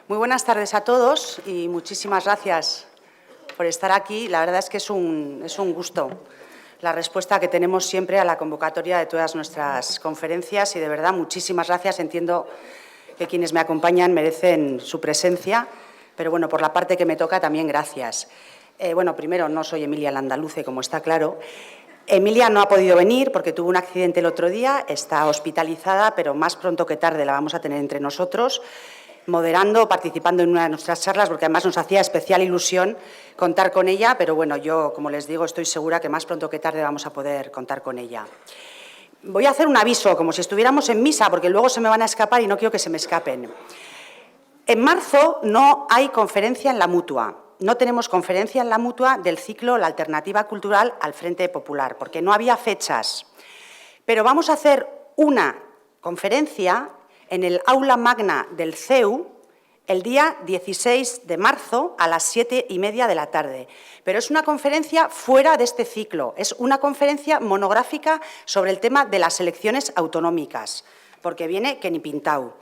Muy buenas tardes a todos y muchísimas gracias por estar aquí. La verdad es que es un gusto la respuesta que tenemos siempre a la convocatoria de todas nuestras conferencias y, de verdad, muchísimas gracias. Entiendo que quienes me acompañan merecen su presencia, pero, bueno, por la parte que me toca también gracias. Bueno, primero, no soy Emilia Landaluce, como está claro. Emilia no ha podido venir porque tuvo un accidente el otro día, está hospitalizada, pero más pronto que tarde la vamos a tener entre nosotros, moderando, participando en una de nuestras charlas, porque además nos hacía especial ilusión contar con ella, pero bueno, yo, como les digo, estoy segura que más pronto que tarde vamos a poder contar con ella. Voy a hacer un aviso, como si estuviéramos en misa, porque luego se me van a escapar y no quiero que se me escapen. En marzo no hay conferencia en la Mutua. No tenemos conferencia en la Mutua del ciclo La Alternativa Cultural al Frente Popular, porque no había fechas. Pero vamos a hacer una conferencia en el aula magna del CEU el día 16 de marzo a las 7:30 de la tarde. Pero es una conferencia fuera de este ciclo, es una conferencia monográfica sobre el tema de las elecciones autonómicas, porque viene que ni pintau.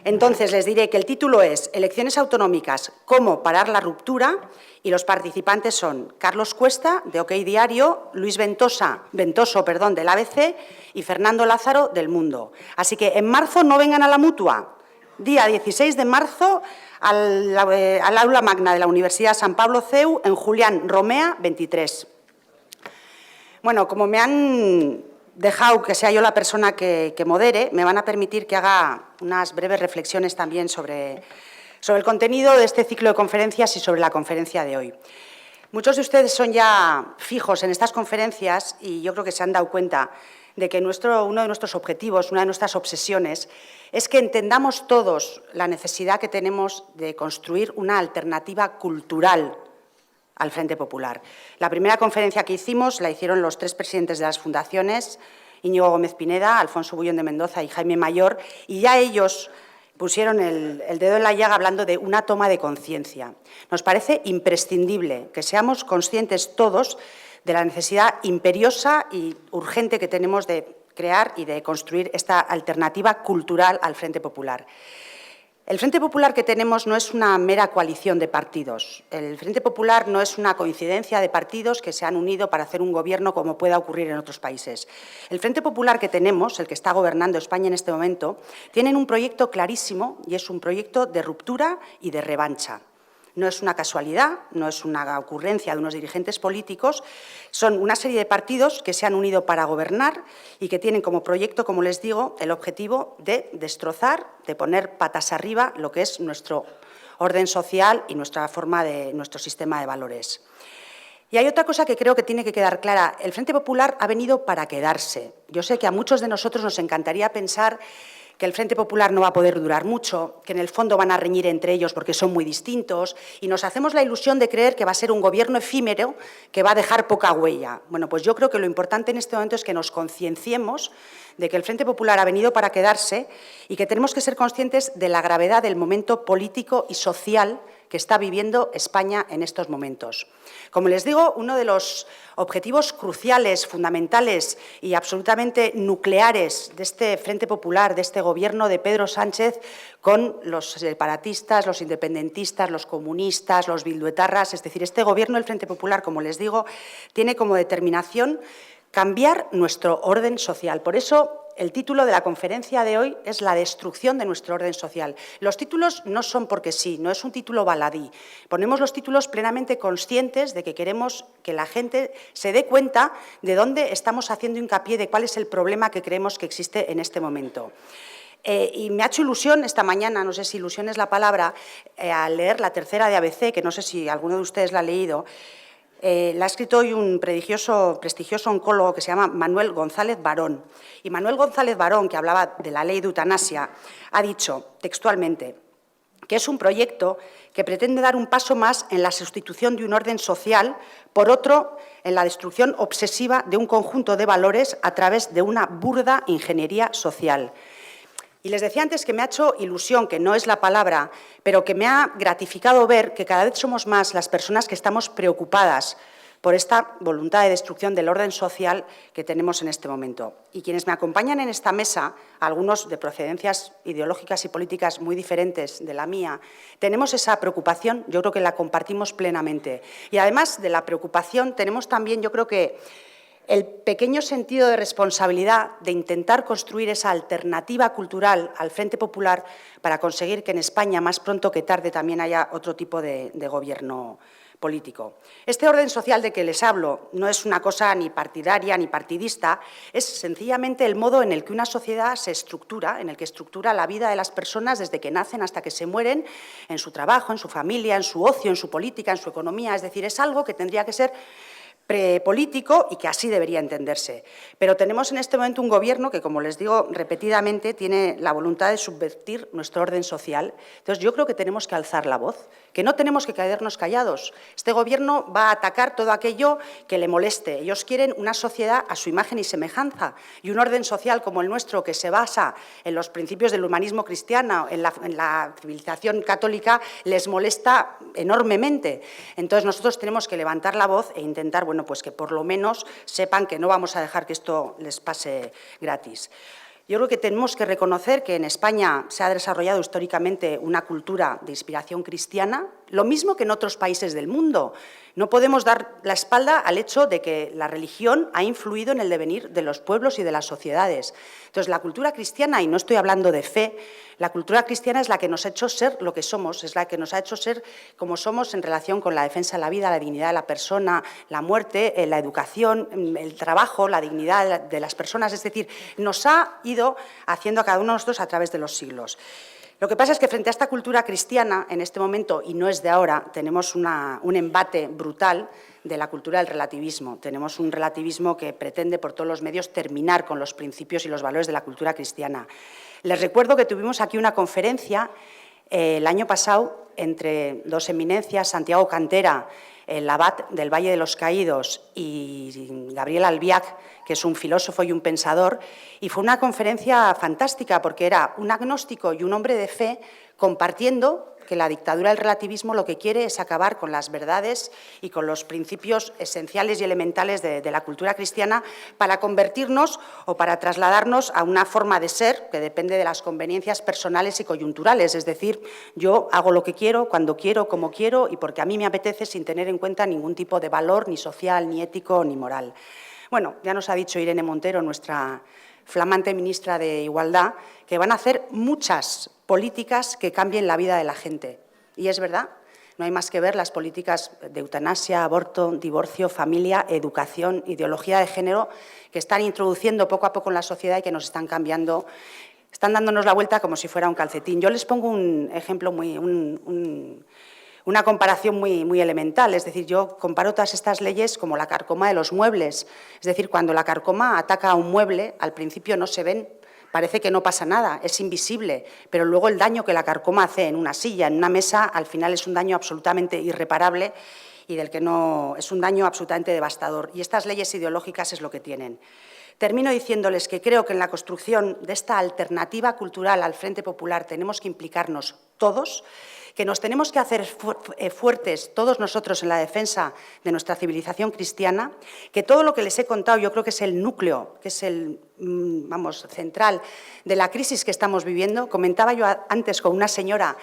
Entonces, les diré que el título es Elecciones autonómicas, cómo parar la ruptura, y los participantes son Carlos Cuesta, de OK Diario, Luis Ventoso, del ABC, y Fernando Lázaro, del Mundo. Así que en marzo no vengan a la Mutua. Día 16 de marzo al aula magna de la Universidad San Pablo CEU en Julián Romea 23. Bueno, como me han dejado que sea yo la persona que modere, me van a permitir que haga unas breves reflexiones también sobre el contenido de este ciclo de conferencias y sobre la conferencia de hoy. Muchos de ustedes son ya fijos en estas conferencias y yo creo que se han dado cuenta de que uno de nuestros objetivos, una de nuestras obsesiones, es que entendamos todos la necesidad que tenemos de construir una alternativa cultural al Frente Popular. La primera conferencia que hicimos la hicieron los tres presidentes de las fundaciones, Íñigo Gómez Pineda, Alfonso Bullón de Mendoza y Jaime Mayor, y ya ellos pusieron el dedo en la llaga hablando de una toma de conciencia. Nos parece imprescindible que seamos conscientes todos de la necesidad imperiosa y urgente que tenemos de crear y de construir esta alternativa cultural al Frente Popular. El Frente Popular que tenemos no es una mera coalición de partidos. El Frente Popular no es una coincidencia de partidos que se han unido para hacer un gobierno como pueda ocurrir en otros países. El Frente Popular que tenemos, el que está gobernando España en este momento, tienen un proyecto clarísimo y es un proyecto de ruptura y de revancha. No es una casualidad, no es una ocurrencia de unos dirigentes políticos, son una serie de partidos que se han unido para gobernar y que tienen como proyecto, como les digo, el objetivo de destrozar, de poner patas arriba lo que es nuestro orden social y nuestro sistema de valores. Y hay otra cosa que creo que tiene que quedar clara. El Frente Popular ha venido para quedarse. Yo sé que a muchos de nosotros nos encantaría pensar que el Frente Popular no va a poder durar mucho, que en el fondo van a reñir entre ellos porque son muy distintos y nos hacemos la ilusión de creer que va a ser un gobierno efímero que va a dejar poca huella. Bueno, pues yo creo que lo importante en este momento es que nos concienciemos de que el Frente Popular ha venido para quedarse y que tenemos que ser conscientes de la gravedad del momento político y social que está viviendo España en estos momentos. Como les digo, uno de los objetivos cruciales, fundamentales y absolutamente nucleares de este Frente Popular, de este Gobierno de Pedro Sánchez, con los separatistas, los independentistas, los comunistas, los bilduetarras, es decir, este Gobierno del Frente Popular, como les digo, tiene como determinación cambiar nuestro orden social. Por eso, el título de la conferencia de hoy es La destrucción de nuestro orden social. Los títulos no son porque sí, no es un título baladí. Ponemos los títulos plenamente conscientes de que queremos que la gente se dé cuenta de dónde estamos haciendo hincapié, de cuál es el problema que creemos que existe en este momento. Y me ha hecho ilusión esta mañana, no sé si ilusión es la palabra, al leer la tercera de ABC, que no sé si alguno de ustedes la ha leído. La ha escrito hoy un prestigioso oncólogo que se llama Manuel González Barón. Y Manuel González Barón, que hablaba de la ley de eutanasia, ha dicho textualmente que es un proyecto que pretende dar un paso más en la sustitución de un orden social por otro en la destrucción obsesiva de un conjunto de valores a través de una burda ingeniería social. Y les decía antes que me ha hecho ilusión, que no es la palabra, pero que me ha gratificado ver que cada vez somos más las personas que estamos preocupadas por esta voluntad de destrucción del orden social que tenemos en este momento. Y quienes me acompañan en esta mesa, algunos de procedencias ideológicas y políticas muy diferentes de la mía, tenemos esa preocupación, yo creo que la compartimos plenamente. Y además de la preocupación, tenemos también, yo creo que, el pequeño sentido de responsabilidad de intentar construir esa alternativa cultural al Frente Popular para conseguir que en España, más pronto que tarde, también haya otro tipo de gobierno político. Este orden social de que les hablo no es una cosa ni partidaria ni partidista, es sencillamente el modo en el que una sociedad se estructura, en el que estructura la vida de las personas desde que nacen hasta que se mueren, en su trabajo, en su familia, en su ocio, en su política, en su economía. Es decir, es algo que tendría que ser prepolítico y que así debería entenderse. Pero tenemos en este momento un Gobierno que, como les digo repetidamente, tiene la voluntad de subvertir nuestro orden social. Entonces, yo creo que tenemos que alzar la voz, que no tenemos que quedarnos callados. Este Gobierno va a atacar todo aquello que le moleste. Ellos quieren una sociedad a su imagen y semejanza y un orden social como el nuestro, que se basa en los principios del humanismo cristiano, en la civilización católica, les molesta enormemente. Entonces, nosotros tenemos que levantar la voz e intentar, bueno, pues que por lo menos sepan que no vamos a dejar que esto les pase gratis. Yo creo que tenemos que reconocer que en España se ha desarrollado históricamente una cultura de inspiración cristiana, lo mismo que en otros países del mundo. No podemos dar la espalda al hecho de que la religión ha influido en el devenir de los pueblos y de las sociedades. Entonces, la cultura cristiana, y no estoy hablando de fe, la cultura cristiana es la que nos ha hecho ser lo que somos, es la que nos ha hecho ser como somos en relación con la defensa de la vida, la dignidad de la persona, la muerte, la educación, el trabajo, la dignidad de las personas. Es decir, nos ha ido haciendo a cada uno de nosotros a través de los siglos. Lo que pasa es que frente a esta cultura cristiana, en este momento, y no es de ahora, tenemos un embate brutal de la cultura del relativismo. Tenemos un relativismo que pretende por todos los medios terminar con los principios y los valores de la cultura cristiana. Les recuerdo que tuvimos aquí una conferencia el año pasado entre dos eminencias, Santiago Cantera, el abad del Valle de los Caídos, y Gabriel Albiac, que es un filósofo y un pensador, y fue una conferencia fantástica porque era un agnóstico y un hombre de fe compartiendo que la dictadura del relativismo lo que quiere es acabar con las verdades y con los principios esenciales y elementales de la cultura cristiana para convertirnos o para trasladarnos a una forma de ser que depende de las conveniencias personales y coyunturales. Es decir, yo hago lo que quiero, cuando quiero, como quiero y porque a mí me apetece, sin tener en cuenta ningún tipo de valor, ni social, ni ético, ni moral. Bueno, ya nos ha dicho Irene Montero, nuestra flamante ministra de Igualdad, que van a hacer muchas políticas que cambien la vida de la gente. Y es verdad, no hay más que ver las políticas de eutanasia, aborto, divorcio, familia, educación, ideología de género, que están introduciendo poco a poco en la sociedad y que nos están cambiando, están dándonos la vuelta como si fuera un calcetín. Yo les pongo un ejemplo una comparación muy elemental. Es decir, yo comparo todas estas leyes como la carcoma de los muebles. Es decir, cuando la carcoma ataca a un mueble, al principio no se ven, parece que no pasa nada, es invisible, pero luego el daño que la carcoma hace en una silla, en una mesa, al final es un daño absolutamente irreparable y del que no es un daño absolutamente devastador. Y estas leyes ideológicas es lo que tienen. Termino diciéndoles que creo que en la construcción de esta alternativa cultural al Frente Popular tenemos que implicarnos todos, que nos tenemos que hacer fuertes todos nosotros en la defensa de nuestra civilización cristiana, que todo lo que les he contado yo creo que es el núcleo, que es el central de la crisis que estamos viviendo. Comentaba yo antes con una señora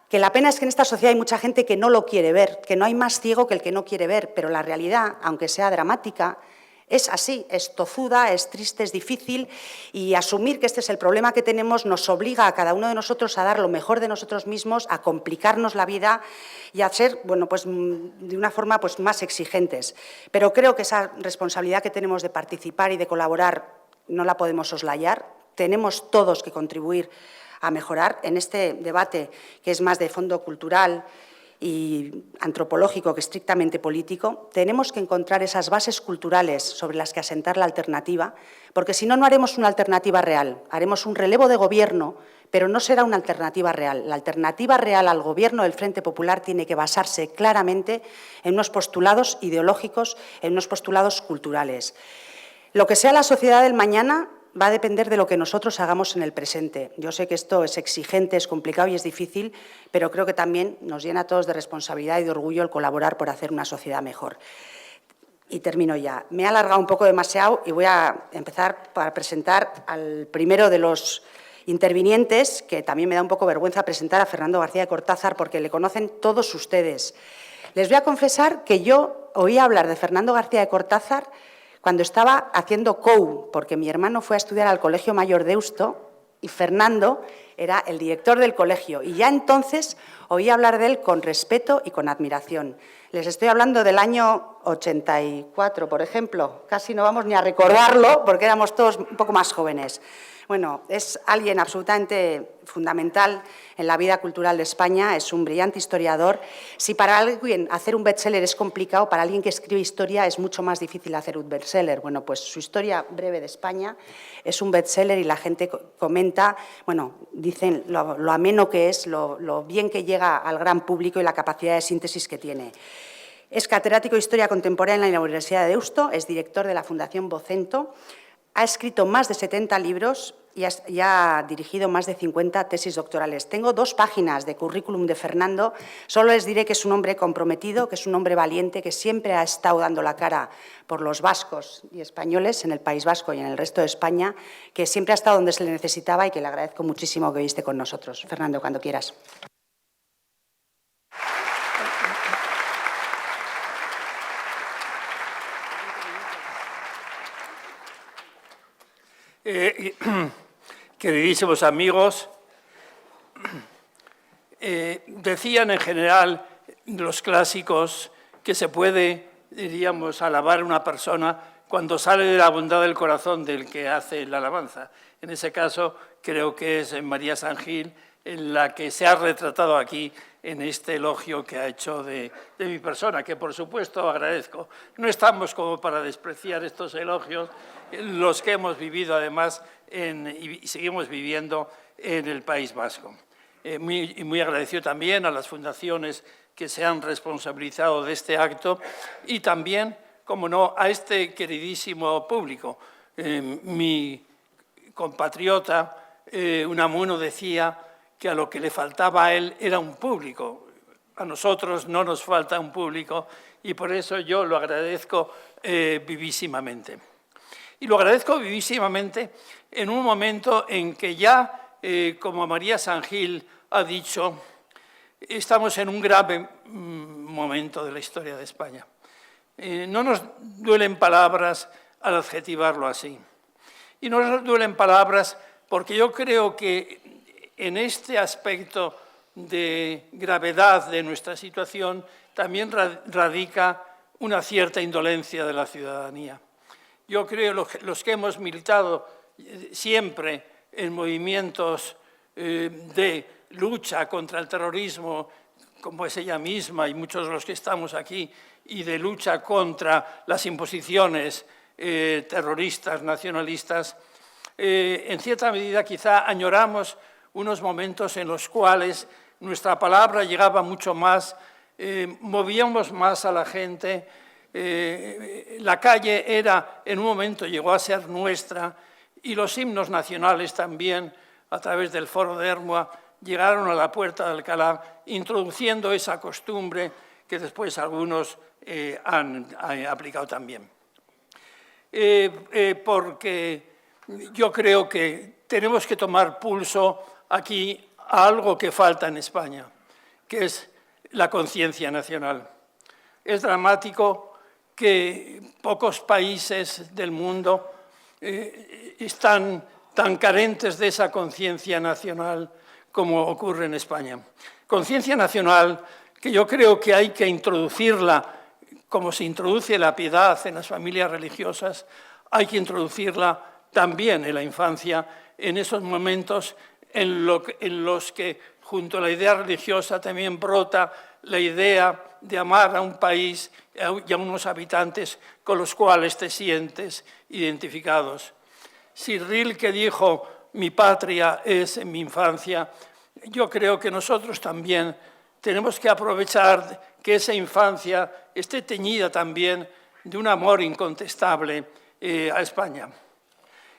que la pena es que en esta sociedad hay mucha gente que no lo quiere ver, que no hay más ciego que el que no quiere ver, pero la realidad, aunque sea dramática, es así, es tozuda, es triste, es difícil, y asumir que este es el problema que tenemos nos obliga a cada uno de nosotros a dar lo mejor de nosotros mismos, a complicarnos la vida y a ser, bueno, pues de una forma pues más exigentes. Pero creo que esa responsabilidad que tenemos de participar y de colaborar no la podemos soslayar. Tenemos todos que contribuir a mejorar en este debate que es más de fondo cultural y antropológico que estrictamente político. Tenemos que encontrar esas bases culturales sobre las que asentar la alternativa, porque si no, no haremos una alternativa real. Haremos un relevo de gobierno, pero no será una alternativa real. La alternativa real al gobierno del Frente Popular tiene que basarse claramente en unos postulados ideológicos, en unos postulados culturales. Lo que sea la sociedad del mañana va a depender de lo que nosotros hagamos en el presente. Yo sé que esto es exigente, es complicado y es difícil, pero creo que también nos llena a todos de responsabilidad y de orgullo el colaborar por hacer una sociedad mejor. Y termino ya. Me he alargado un poco demasiado y voy a empezar para presentar al primero de los intervinientes, que también me da un poco vergüenza presentar a Fernando García de Cortázar, porque le conocen todos ustedes. Les voy a confesar que yo oí hablar de Fernando García de Cortázar cuando estaba haciendo COU, porque mi hermano fue a estudiar al Colegio Mayor de Deusto y Fernando era el director del colegio. Y ya entonces oí hablar de él con respeto y con admiración. Les estoy hablando del año 84, por ejemplo. Casi no vamos ni a recordarlo porque éramos todos un poco más jóvenes. Bueno, es alguien absolutamente fundamental en la vida cultural de España, es un brillante historiador. Si para alguien hacer un bestseller es complicado, para alguien que escribe historia es mucho más difícil hacer un bestseller. Bueno, pues su historia breve de España es un bestseller y la gente comenta, bueno, dicen lo ameno que es, lo bien que llega al gran público y la capacidad de síntesis que tiene. Es catedrático de Historia Contemporánea en la Universidad de Deusto, es director de la Fundación Vocento. Ha escrito más de 70 libros y ha dirigido más de 50 tesis doctorales. Tengo 2 páginas de currículum de Fernando. Solo les diré que es un hombre comprometido, que es un hombre valiente, que siempre ha estado dando la cara por los vascos y españoles en el País Vasco y en el resto de España, que siempre ha estado donde se le necesitaba y que le agradezco muchísimo que hoy esté con nosotros. Fernando, cuando quieras. Queridísimos amigos, decían en general los clásicos que se puede, diríamos, alabar a una persona cuando sale de la bondad del corazón del que hace la alabanza. En ese caso, creo que es María San Gil en la que se ha retratado aquí en este elogio que ha hecho de mi persona, que por supuesto agradezco. No estamos como para despreciar estos elogios, los que hemos vivido además y seguimos viviendo en el País Vasco. Muy agradecido también a las fundaciones que se han responsabilizado de este acto y también, como no, a este queridísimo público. Mi compatriota Unamuno decía que a lo que le faltaba a él era un público. A nosotros no nos falta un público y por eso yo lo agradezco vivísimamente. Y lo agradezco vivísimamente en un momento en que ya, como María San Gil ha dicho, estamos en un grave momento de la historia de España. No nos duelen palabras al adjetivarlo así. Y no nos duelen palabras porque yo creo que en este aspecto de gravedad de nuestra situación también radica una cierta indolencia de la ciudadanía. Yo creo que los que hemos militado siempre en movimientos de lucha contra el terrorismo, como es ella misma y muchos de los que estamos aquí, y de lucha contra las imposiciones terroristas, nacionalistas, en cierta medida quizá añoramos unos momentos en los cuales nuestra palabra llegaba mucho más, movíamos más a la gente, la calle en un momento llegó a ser nuestra y los himnos nacionales también, a través del Foro de Ermua, llegaron a la Puerta de Alcalá, introduciendo esa costumbre que después algunos han aplicado también. Porque yo creo que tenemos que tomar pulso aquí a algo que falta en España, que es la conciencia nacional. Es dramático que pocos países del mundo están tan carentes de esa conciencia nacional como ocurre en España. Conciencia nacional que yo creo que hay que introducirla, como se introduce la piedad en las familias religiosas, hay que introducirla también en la infancia, en esos momentos en los que junto a la idea religiosa también brota la idea de amar a un país y a unos habitantes con los cuales te sientes identificados. Si Rilke dijo, mi patria es en mi infancia, yo creo que nosotros también tenemos que aprovechar que esa infancia esté teñida también de un amor incontestable a España.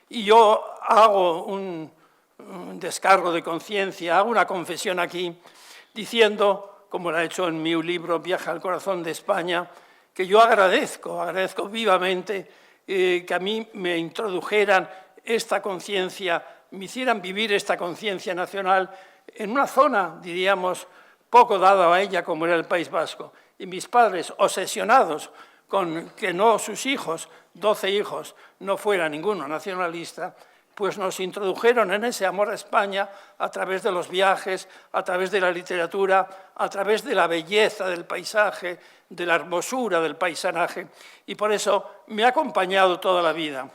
Y yo hago un descargo de conciencia, hago una confesión aquí, diciendo, como lo he hecho en mi libro Viaje al corazón de España, que yo agradezco vivamente que a mí me introdujeran esta conciencia, me hicieran vivir esta conciencia nacional en una zona, diríamos, poco dada a ella como era el País Vasco. Y mis padres, obsesionados con que no sus hijos, 12 hijos, no fuera ninguno nacionalista, pues nos introdujeron en ese amor a España a través de los viajes, a través de la literatura, a través de la belleza del paisaje, de la hermosura del paisanaje, y por eso me ha acompañado toda la vida.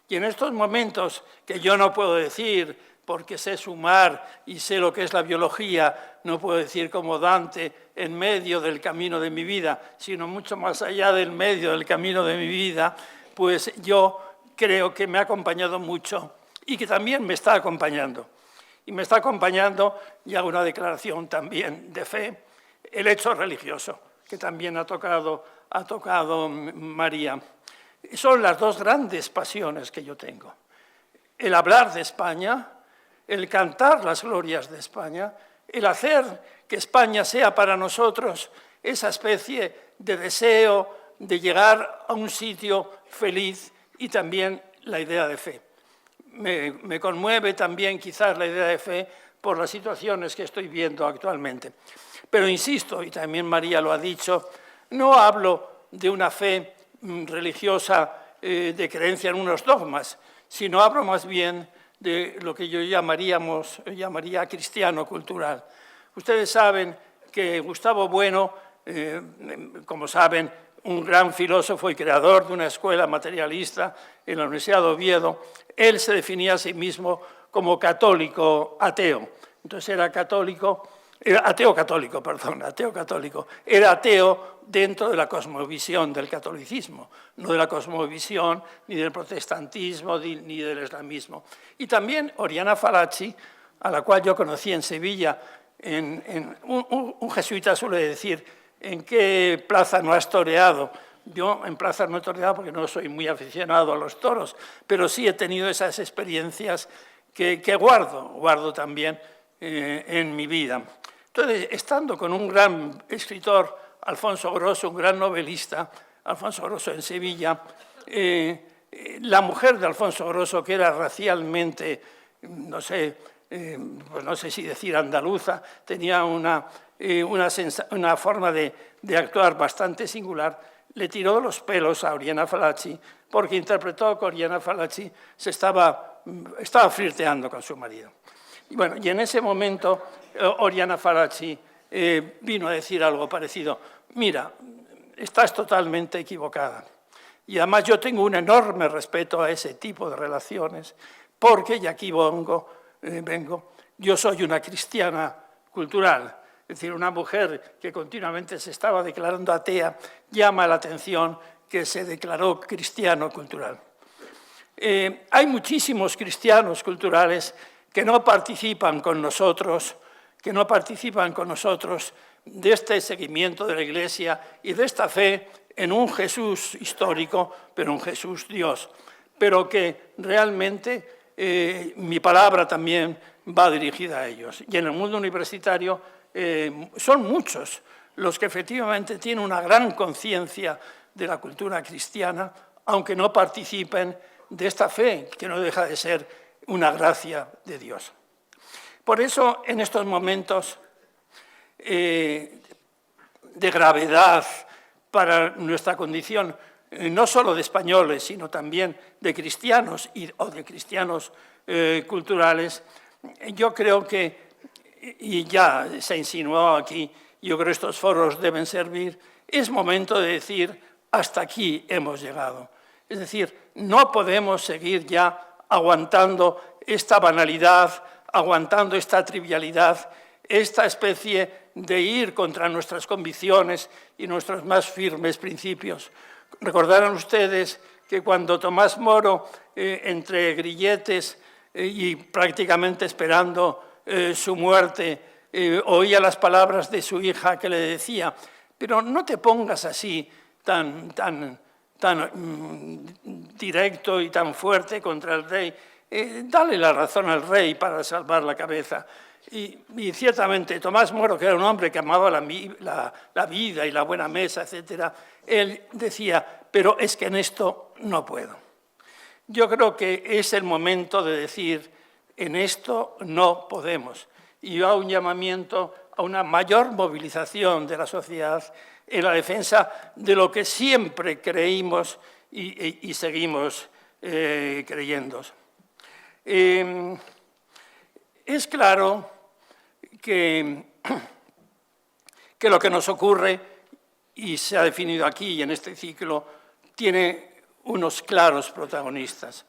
Y en estos momentos que yo no puedo decir, porque sé sumar y sé lo que es la biología, no puedo decir como Dante en medio del camino de mi vida, sino mucho más allá del medio del camino de mi vida, pues yo creo que me ha acompañado mucho y que también me está acompañando. Y me está acompañando, y hago una declaración también de fe, el hecho religioso, que también ha tocado María. Son las dos grandes pasiones que yo tengo. El hablar de España, el cantar las glorias de España, el hacer que España sea para nosotros esa especie de deseo de llegar a un sitio feliz, y también la idea de fe. Me conmueve también quizás la idea de fe por las situaciones que estoy viendo actualmente. Pero insisto, y también María lo ha dicho, no hablo de una fe religiosa de creencia en unos dogmas, sino hablo más bien de lo que yo llamaría cristiano cultural. Ustedes saben que Gustavo Bueno, como saben, un gran filósofo y creador de una escuela materialista en la Universidad de Oviedo, él se definía a sí mismo como católico ateo. Entonces era ateo católico. Era ateo dentro de la cosmovisión del catolicismo, no de la cosmovisión ni del protestantismo ni del islamismo. Y también Oriana Fallaci, a la cual yo conocí en Sevilla, un jesuita suele decir: ¿en qué plaza no has toreado? Yo en plazas no he toreado porque no soy muy aficionado a los toros, pero sí he tenido esas experiencias que guardo también en mi vida. Entonces, estando con un gran escritor, Alfonso Grosso, un gran novelista, Alfonso Grosso en Sevilla, la mujer de Alfonso Grosso, que era racialmente, no sé si decir andaluza, tenía una forma de actuar bastante singular, le tiró los pelos a Oriana Fallaci porque interpretó que Oriana Fallaci estaba flirteando con su marido. Y en ese momento Oriana Fallaci vino a decir algo parecido: mira, estás totalmente equivocada. Y además yo tengo un enorme respeto a ese tipo de relaciones porque, y aquí vengo, yo soy una cristiana cultural. Es decir, una mujer que continuamente se estaba declarando atea llama la atención que se declaró cristiano cultural. Hay muchísimos cristianos culturales que no participan con nosotros de este seguimiento de la Iglesia y de esta fe en un Jesús histórico, pero un Jesús Dios, pero que realmente mi palabra también va dirigida a ellos. Y en el mundo universitario son muchos los que efectivamente tienen una gran conciencia de la cultura cristiana, aunque no participen de esta fe, que no deja de ser una gracia de Dios. Por eso, en estos momentos de gravedad para nuestra condición, no solo de españoles, sino también de cristianos o de cristianos culturales, yo creo que, y ya se insinuó aquí, yo creo que estos foros deben servir, es momento de decir: hasta aquí hemos llegado. Es decir, no podemos seguir ya aguantando esta banalidad, aguantando esta trivialidad, esta especie de ir contra nuestras convicciones y nuestros más firmes principios. Recordarán ustedes que cuando Tomás Moro, entre grilletes y prácticamente esperando su muerte, oía las palabras de su hija que le decía: pero no te pongas así tan directo y tan fuerte contra el rey, dale la razón al rey para salvar la cabeza. Y ciertamente Tomás Moro, que era un hombre que amaba la vida y la buena mesa, etc., él decía, pero es que en esto no puedo. Yo creo que es el momento de decir, en esto no podemos. Y a un llamamiento a una mayor movilización de la sociedad en la defensa de lo que siempre creímos y seguimos creyendo. Es claro que lo que nos ocurre, y se ha definido aquí y en este ciclo, tiene unos claros protagonistas.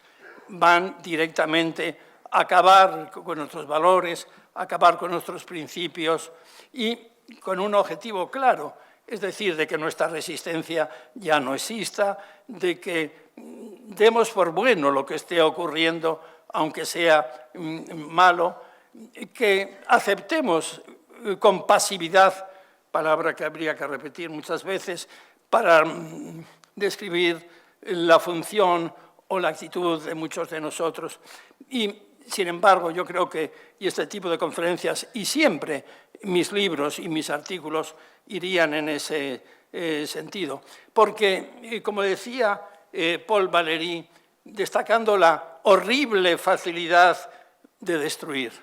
Van directamente a acabar con nuestros valores, a acabar con nuestros principios y con un objetivo claro, es decir, de que nuestra resistencia ya no exista, de que demos por bueno lo que esté ocurriendo, aunque sea malo, que aceptemos con pasividad, palabra que habría que repetir muchas veces, para describir la función o la actitud de muchos de nosotros. Y, sin embargo, yo creo que este tipo de conferencias, y siempre mis libros y mis artículos irían en ese sentido. Porque, como decía Paul Valéry, destacando la horrible facilidad de destruir.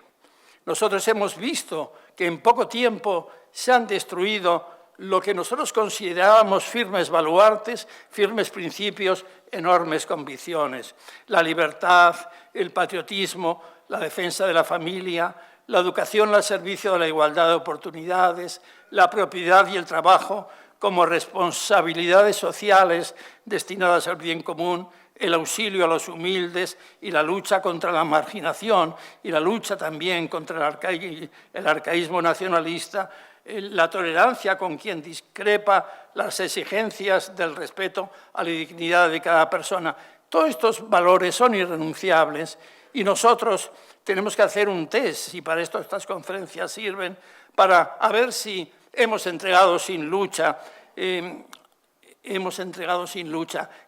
Nosotros hemos visto que en poco tiempo se han destruido lo que nosotros considerábamos firmes baluartes, firmes principios, enormes convicciones. La libertad, el patriotismo, la defensa de la familia, la educación al servicio de la igualdad de oportunidades, la propiedad y el trabajo como responsabilidades sociales destinadas al bien común, el auxilio a los humildes y la lucha contra la marginación y la lucha también contra el arcaísmo nacionalista, la tolerancia con quien discrepa, las exigencias del respeto a la dignidad de cada persona. Todos estos valores son irrenunciables y nosotros tenemos que hacer un test, y para esto estas conferencias sirven, para ver si hemos entregado sin lucha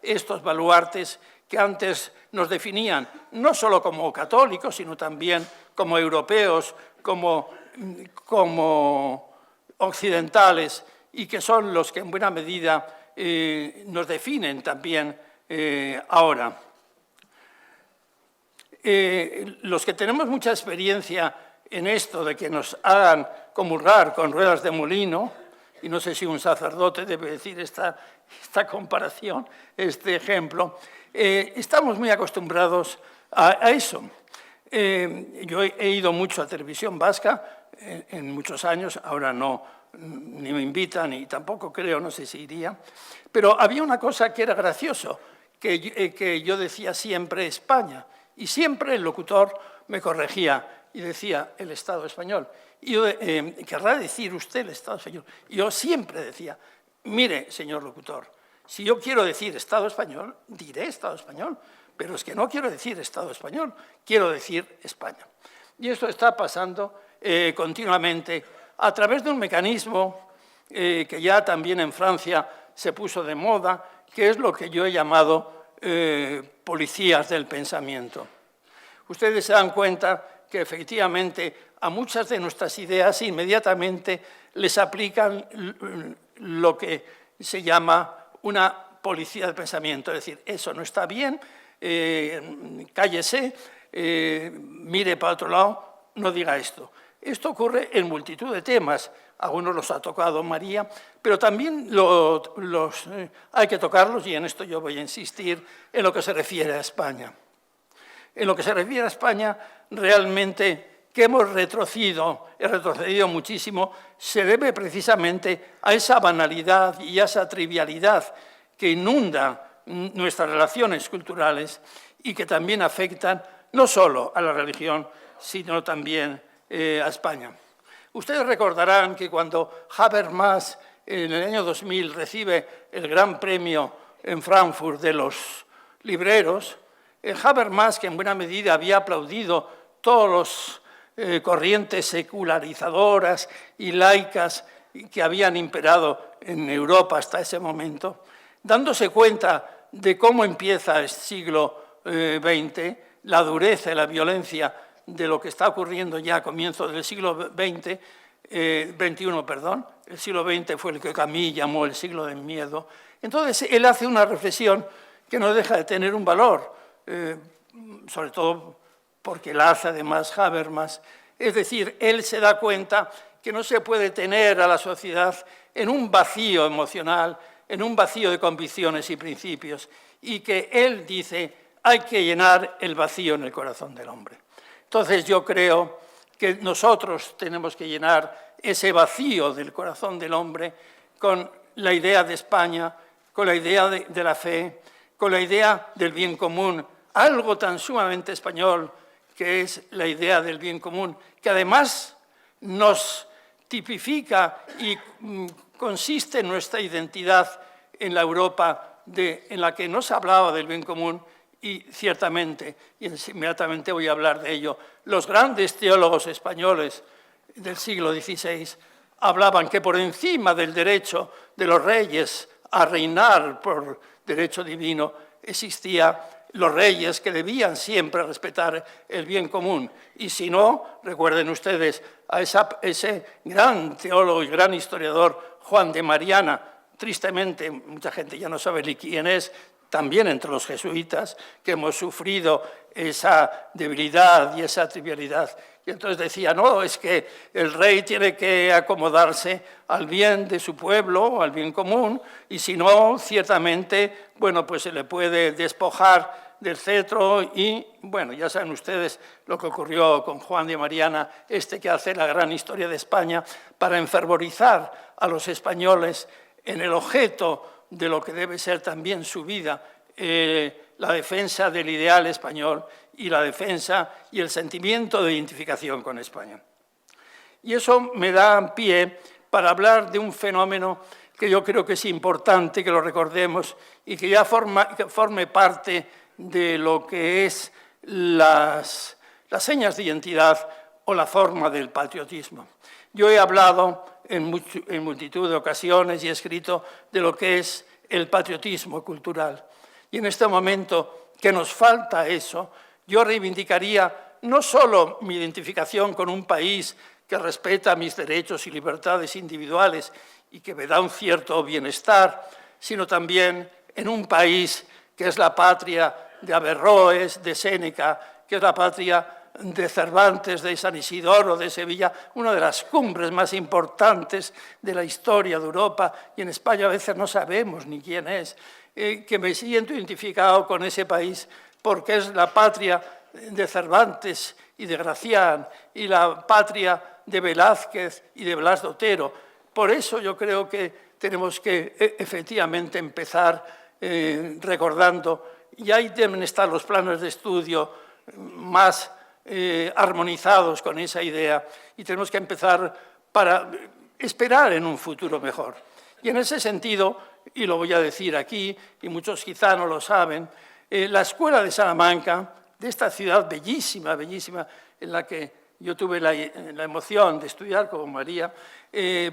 estos baluartes que antes nos definían, no solo como católicos, sino también como europeos, como occidentales, y que son los que en buena medida nos definen también ahora. Los que tenemos mucha experiencia en esto de que nos hagan comulgar con ruedas de molino, y no sé si un sacerdote debe decir esta comparación, este ejemplo, estamos muy acostumbrados a eso. Yo he ido mucho a Televisión Vasca en muchos años, ahora no, ni me invitan y tampoco creo, no sé si iría, pero había una cosa que era gracioso, que yo decía siempre España, y siempre el locutor me corregía y decía el Estado español. Y yo, ¿querrá decir usted el Estado español? Y yo siempre decía, mire, señor locutor, si yo quiero decir Estado español, diré Estado español, pero es que no quiero decir Estado español, quiero decir España. Y esto está pasando continuamente a través de un mecanismo que ya también en Francia se puso de moda, que es lo que yo he llamado policías del pensamiento. Ustedes se dan cuenta que efectivamente a muchas de nuestras ideas inmediatamente les aplican lo que se llama una policía del pensamiento, es decir, eso no está bien, cállese, mire para otro lado, no diga esto. Esto ocurre en multitud de temas, algunos los ha tocado María, pero también hay que tocarlos, y en esto yo voy a insistir, en lo que se refiere a España. En lo que se refiere a España, realmente que hemos retrocedido muchísimo, se debe precisamente a esa banalidad y a esa trivialidad que inunda nuestras relaciones culturales y que también afectan no solo a la religión, sino también a España. Ustedes recordarán que cuando Habermas en el año 2000 recibe el gran premio en Frankfurt de los libreros, Habermas, que en buena medida había aplaudido todas las corrientes secularizadoras y laicas que habían imperado en Europa hasta ese momento, dándose cuenta de cómo empieza el siglo XX, la dureza y la violencia de lo que está ocurriendo ya a comienzos del siglo XXI, perdón. El siglo XX fue el que Camus llamó el siglo del miedo. Entonces, él hace una reflexión que no deja de tener un valor, sobre todo porque la hace además Habermas. Es decir, él se da cuenta que no se puede tener a la sociedad en un vacío emocional, en un vacío de convicciones y principios, y que él dice, hay que llenar el vacío en el corazón del hombre. Entonces yo creo que nosotros tenemos que llenar ese vacío del corazón del hombre con la idea de España, con la idea de la fe, con la idea del bien común, algo tan sumamente español que es la idea del bien común, que además nos tipifica y consiste en nuestra identidad en la Europa en la que no se hablaba del bien común y ciertamente, y inmediatamente voy a hablar de ello, los grandes teólogos españoles del siglo XVI hablaban que por encima del derecho de los reyes a reinar por derecho divino existía los reyes que debían siempre respetar el bien común. Y si no, recuerden ustedes a ese gran teólogo y gran historiador, Juan de Mariana, tristemente, mucha gente ya no sabe ni quién es, también entre los jesuitas, que hemos sufrido esa debilidad y esa trivialidad. Y entonces decía, no, es que el rey tiene que acomodarse al bien de su pueblo, al bien común, y si no, ciertamente, bueno, pues se le puede despojar del cetro y, bueno, ya saben ustedes lo que ocurrió con Juan de Mariana, que hace la gran historia de España, para enfervorizar a los españoles en el objeto de lo que debe ser también su vida, la defensa del ideal español y la defensa y el sentimiento de identificación con España. Y eso me da pie para hablar de un fenómeno que yo creo que es importante que lo recordemos y que ya forme parte de lo que es las señas de identidad o la forma del patriotismo. Yo he hablado en multitud de ocasiones y he escrito de lo que es el patriotismo cultural. Y en este momento que nos falta eso, yo reivindicaría no solo mi identificación con un país que respeta mis derechos y libertades individuales y que me da un cierto bienestar, sino también en un país que es la patria de Averroes, de Séneca, que es la patria de Cervantes, de San Isidoro, de Sevilla, una de las cumbres más importantes de la historia de Europa, y en España a veces no sabemos ni quién es, que me siento identificado con ese país porque es la patria de Cervantes y de Gracián, y la patria de Velázquez y de Blas de Otero. Por eso yo creo que tenemos que efectivamente empezar recordando, y ahí deben estar los planes de estudio más armonizados con esa idea, y tenemos que empezar para esperar en un futuro mejor. Y en ese sentido, y lo voy a decir aquí, y muchos quizá no lo saben, la Escuela de Salamanca, de esta ciudad bellísima, bellísima, en la que yo tuve la emoción de estudiar como María,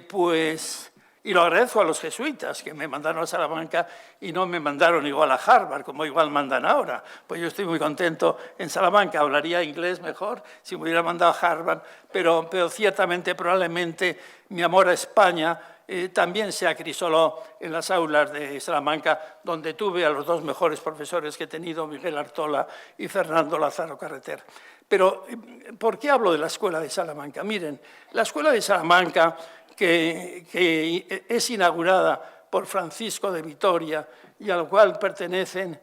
pues, y lo agradezco a los jesuitas que me mandaron a Salamanca y no me mandaron igual a Harvard, como igual mandan ahora. Pues yo estoy muy contento en Salamanca, hablaría inglés mejor si me hubiera mandado a Harvard, pero ciertamente, probablemente, mi amor a España también se acrisoló en las aulas de Salamanca, donde tuve a los dos mejores profesores que he tenido, Miguel Artola y Fernando Lázaro Carreter. Pero, ¿por qué hablo de la Escuela de Salamanca? Miren, la Escuela de Salamanca, que es inaugurada por Francisco de Vitoria y a la cual pertenecen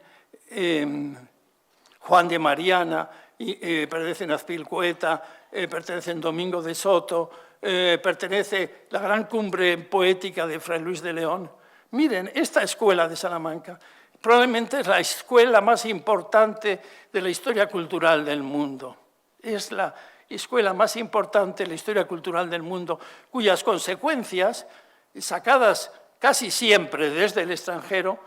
Juan de Mariana, pertenecen Azpilcueta, pertenecen Domingo de Soto, pertenece la gran cumbre poética de Fray Luis de León. Miren, esta escuela de Salamanca probablemente es la escuela más importante de la historia cultural del mundo. Es la escuela más importante de la historia cultural del mundo, cuyas consecuencias, sacadas casi siempre desde el extranjero,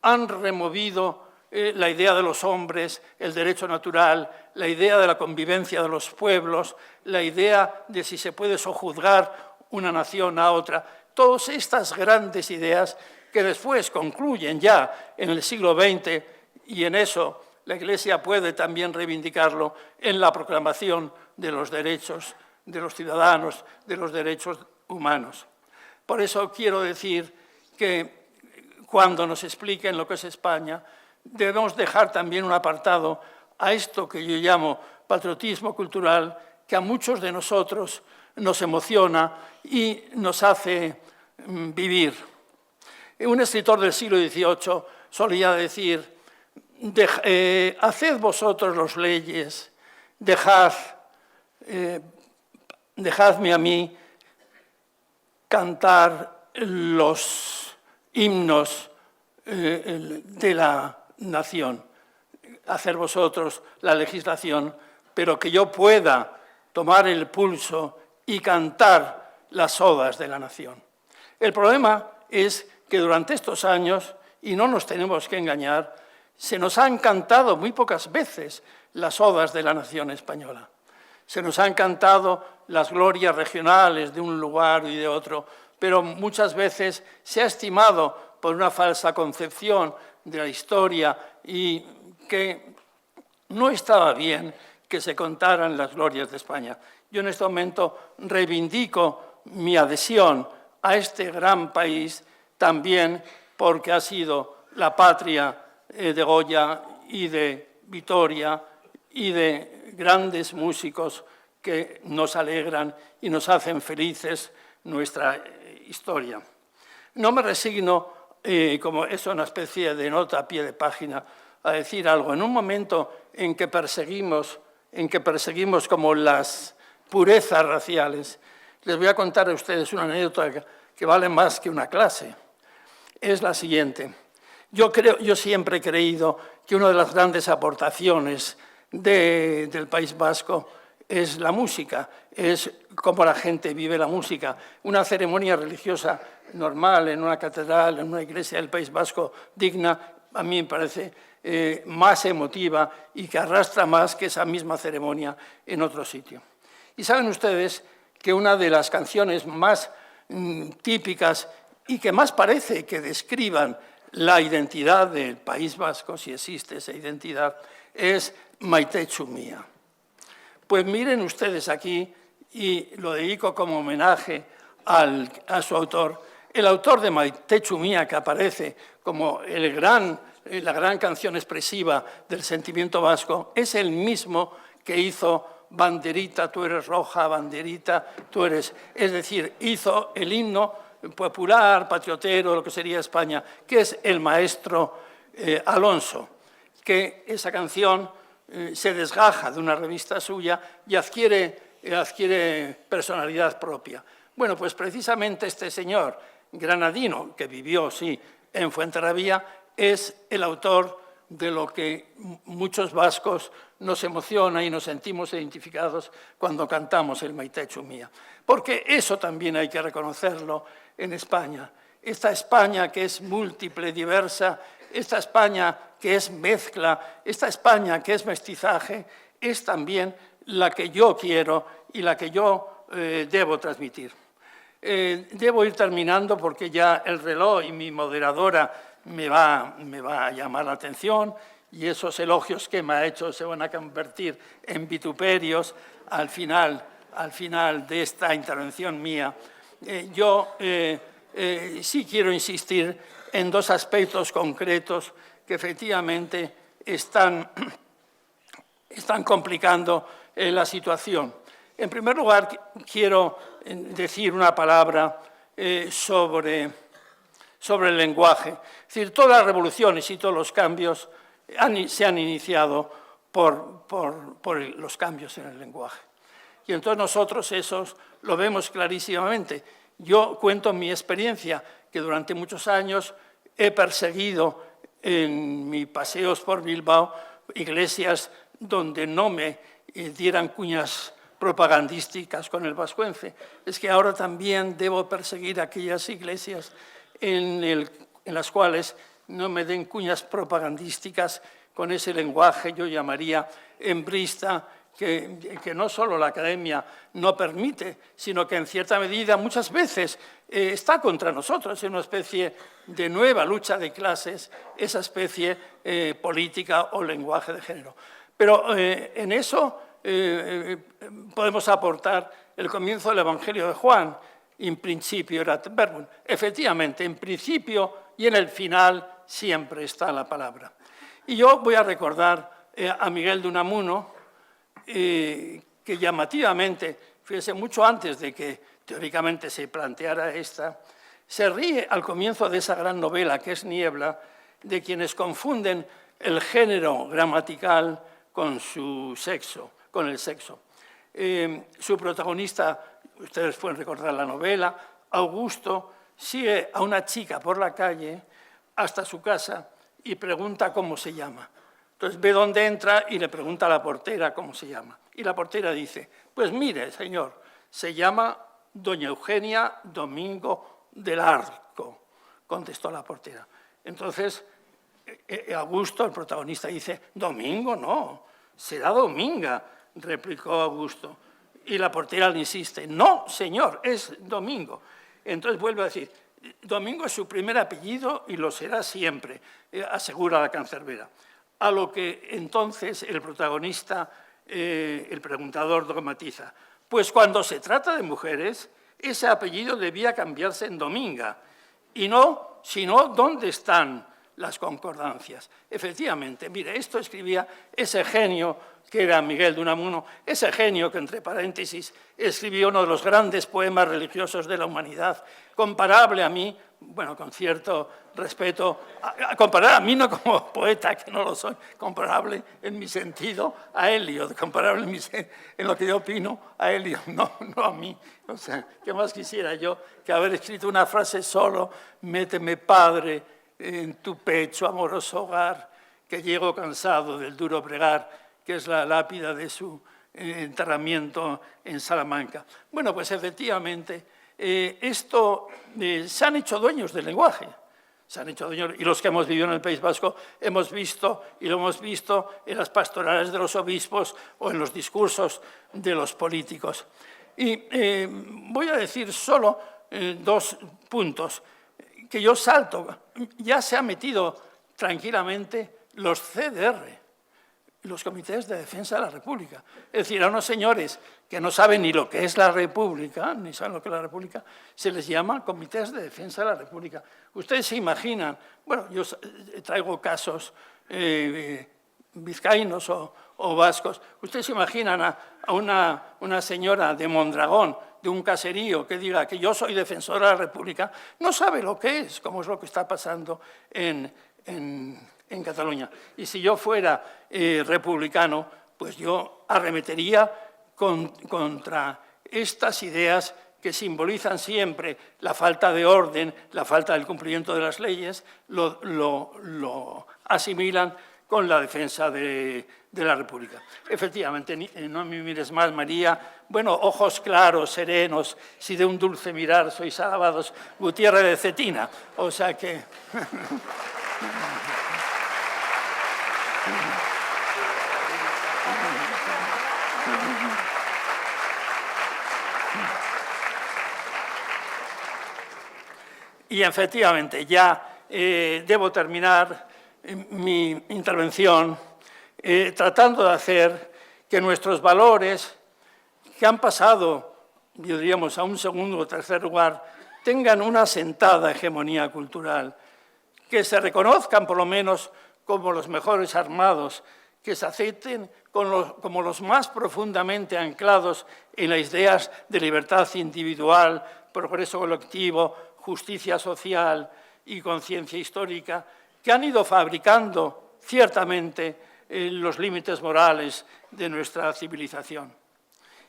han removido la idea de los hombres, el derecho natural, la idea de la convivencia de los pueblos, la idea de si se puede sojuzgar una nación a otra. Todas estas grandes ideas que después concluyen ya en el siglo XX, y en eso la Iglesia puede también reivindicarlo en la proclamación de los derechos de los ciudadanos, de los derechos humanos. Por eso quiero decir que cuando nos expliquen lo que es España, debemos dejar también un apartado a esto que yo llamo patriotismo cultural, que a muchos de nosotros nos emociona y nos hace vivir. Un escritor del siglo XVIII solía decir: haced vosotros las leyes, dejadme a mí cantar los himnos de la nación, hacer vosotros la legislación, pero que yo pueda tomar el pulso y cantar las odas de la nación. El problema es que durante estos años, y no nos tenemos que engañar, se nos han cantado muy pocas veces las odas de la nación española. Se nos han cantado las glorias regionales de un lugar y de otro, pero muchas veces se ha estimado por una falsa concepción de la historia y que no estaba bien que se contaran las glorias de España. Yo en este momento reivindico mi adhesión a este gran país también porque ha sido la patria de Goya y de Vitoria y de grandes músicos que nos alegran y nos hacen felices nuestra historia. No me resigno, como es una especie de nota a pie de página, a decir algo. En un momento en que perseguimos como las purezas raciales, les voy a contar a ustedes una anécdota que vale más que una clase. Es la siguiente. Yo siempre he creído que una de las grandes aportaciones del País Vasco es la música, es cómo la gente vive la música. Una ceremonia religiosa normal en una catedral, en una iglesia del País Vasco digna, a mí me parece más emotiva y que arrastra más que esa misma ceremonia en otro sitio. Y saben ustedes que una de las canciones más típicas y que más parece que describan la identidad del País Vasco, si existe esa identidad, es Maitetxu mía. Pues miren ustedes aquí, y lo dedico como homenaje a su autor, el autor de Maitetxu mía, que aparece como la gran canción expresiva del sentimiento vasco, es el mismo que hizo Banderita, tú eres roja, banderita, tú eres... Es decir, hizo el himno popular, patriotero, lo que sería España, que es el maestro Alonso, que esa canción se desgaja de una revista suya y adquiere personalidad propia. Bueno, pues precisamente este señor granadino, que vivió, sí, en Fuenterrabía, es el autor de lo que muchos vascos nos emociona y nos sentimos identificados cuando cantamos el Maitetxu mía. Porque eso también hay que reconocerlo en España. Esta España que es múltiple, diversa, esta España que es mezcla, esta España que es mestizaje, es también la que yo quiero y la que yo debo transmitir. Debo ir terminando porque ya el reloj y mi moderadora me va a llamar la atención y esos elogios que me ha hecho se van a convertir en vituperios al final de esta intervención mía. Yo sí quiero insistir en dos aspectos concretos que efectivamente están complicando la situación. En primer lugar, quiero decir una palabra sobre el lenguaje. Es decir, todas las revoluciones y todos los cambios se han iniciado por los cambios en el lenguaje. Y entonces nosotros esos lo vemos clarísimamente. Yo cuento mi experiencia, que durante muchos años he perseguido en mis paseos por Bilbao iglesias donde no me dieran cuñas propagandísticas con el vascuence. Es que ahora también debo perseguir aquellas iglesias en las cuales no me den cuñas propagandísticas con ese lenguaje, yo llamaría hembrista, que no solo la academia no permite, sino que en cierta medida muchas veces está contra nosotros, en una especie de nueva lucha de clases, esa especie política o lenguaje de género. Pero en eso podemos aportar el comienzo del Evangelio de Juan, in principio erat verbum. Efectivamente, en principio y en el final siempre está la palabra. Y yo voy a recordar a Miguel de Unamuno, que llamativamente, fíjese, mucho antes de que teóricamente se planteara esta, se ríe al comienzo de esa gran novela que es Niebla, de quienes confunden el género gramatical con su sexo, con el sexo. Su protagonista, ustedes pueden recordar la novela, Augusto, sigue a una chica por la calle hasta su casa y pregunta cómo se llama. Entonces ve dónde entra y le pregunta a la portera cómo se llama. Y la portera dice, pues mire, señor, se llama doña Eugenia Domingo del Arco, contestó la portera. Entonces Augusto, el protagonista, dice, Domingo no, será Dominga, replicó Augusto. Y la portera le insiste, no, señor, es Domingo. Entonces vuelve a decir, Domingo es su primer apellido y lo será siempre, asegura la cancerbera. A lo que entonces el protagonista, el preguntador, dogmatiza. Pues cuando se trata de mujeres, ese apellido debía cambiarse en Dominga. Y no, sino, ¿dónde están las concordancias? Efectivamente, mire, esto escribía ese genio que era Miguel de Unamuno, ese genio que, entre paréntesis, escribió uno de los grandes poemas religiosos de la humanidad, comparable a mí, bueno, con cierto respeto, comparable a mí no como poeta, que no lo soy, comparable en mi sentido a Eliot, comparable en lo que yo opino a Eliot, no a mí. O sea, ¿qué más quisiera yo que haber escrito una frase solo, méteme, Padre, en tu pecho, amoroso hogar, que llego cansado del duro bregar, que es la lápida de su enterramiento en Salamanca? Bueno, pues efectivamente, se han hecho dueños del lenguaje, se han hecho dueños, y los que hemos vivido en el País Vasco hemos visto, y lo hemos visto en las pastorales de los obispos o en los discursos de los políticos. Y voy a decir solo 2 puntos que yo salto. Ya se han metido tranquilamente los CDR, los comités de defensa de la República. Es decir, a unos señores que no saben ni lo que es la República, ni saben lo que es la República, se les llama comités de defensa de la República. Ustedes se imaginan, bueno, yo traigo casos vizcaínos o vascos, ustedes se imaginan a una señora de Mondragón, de un caserío, que diga que yo soy defensora de la República, no sabe lo que es, como es lo que está pasando en Cataluña. Y si yo fuera republicano, pues yo arremetería contra estas ideas que simbolizan siempre la falta de orden, la falta del cumplimiento de las leyes, lo asimilan con la defensa de la República. Efectivamente, no me mires más, María, bueno, ojos claros, serenos, si de un dulce mirar sois alabados, Gutiérrez de Cetina. O sea que... Y efectivamente, ya debo terminar mi intervención tratando de hacer que nuestros valores, que han pasado, diríamos, a un segundo o tercer lugar, tengan una asentada hegemonía cultural, que se reconozcan por lo menos como los mejores armados, que se acepten como los más profundamente anclados en las ideas de libertad individual, progreso colectivo, justicia social y conciencia histórica, que han ido fabricando ciertamente los límites morales de nuestra civilización.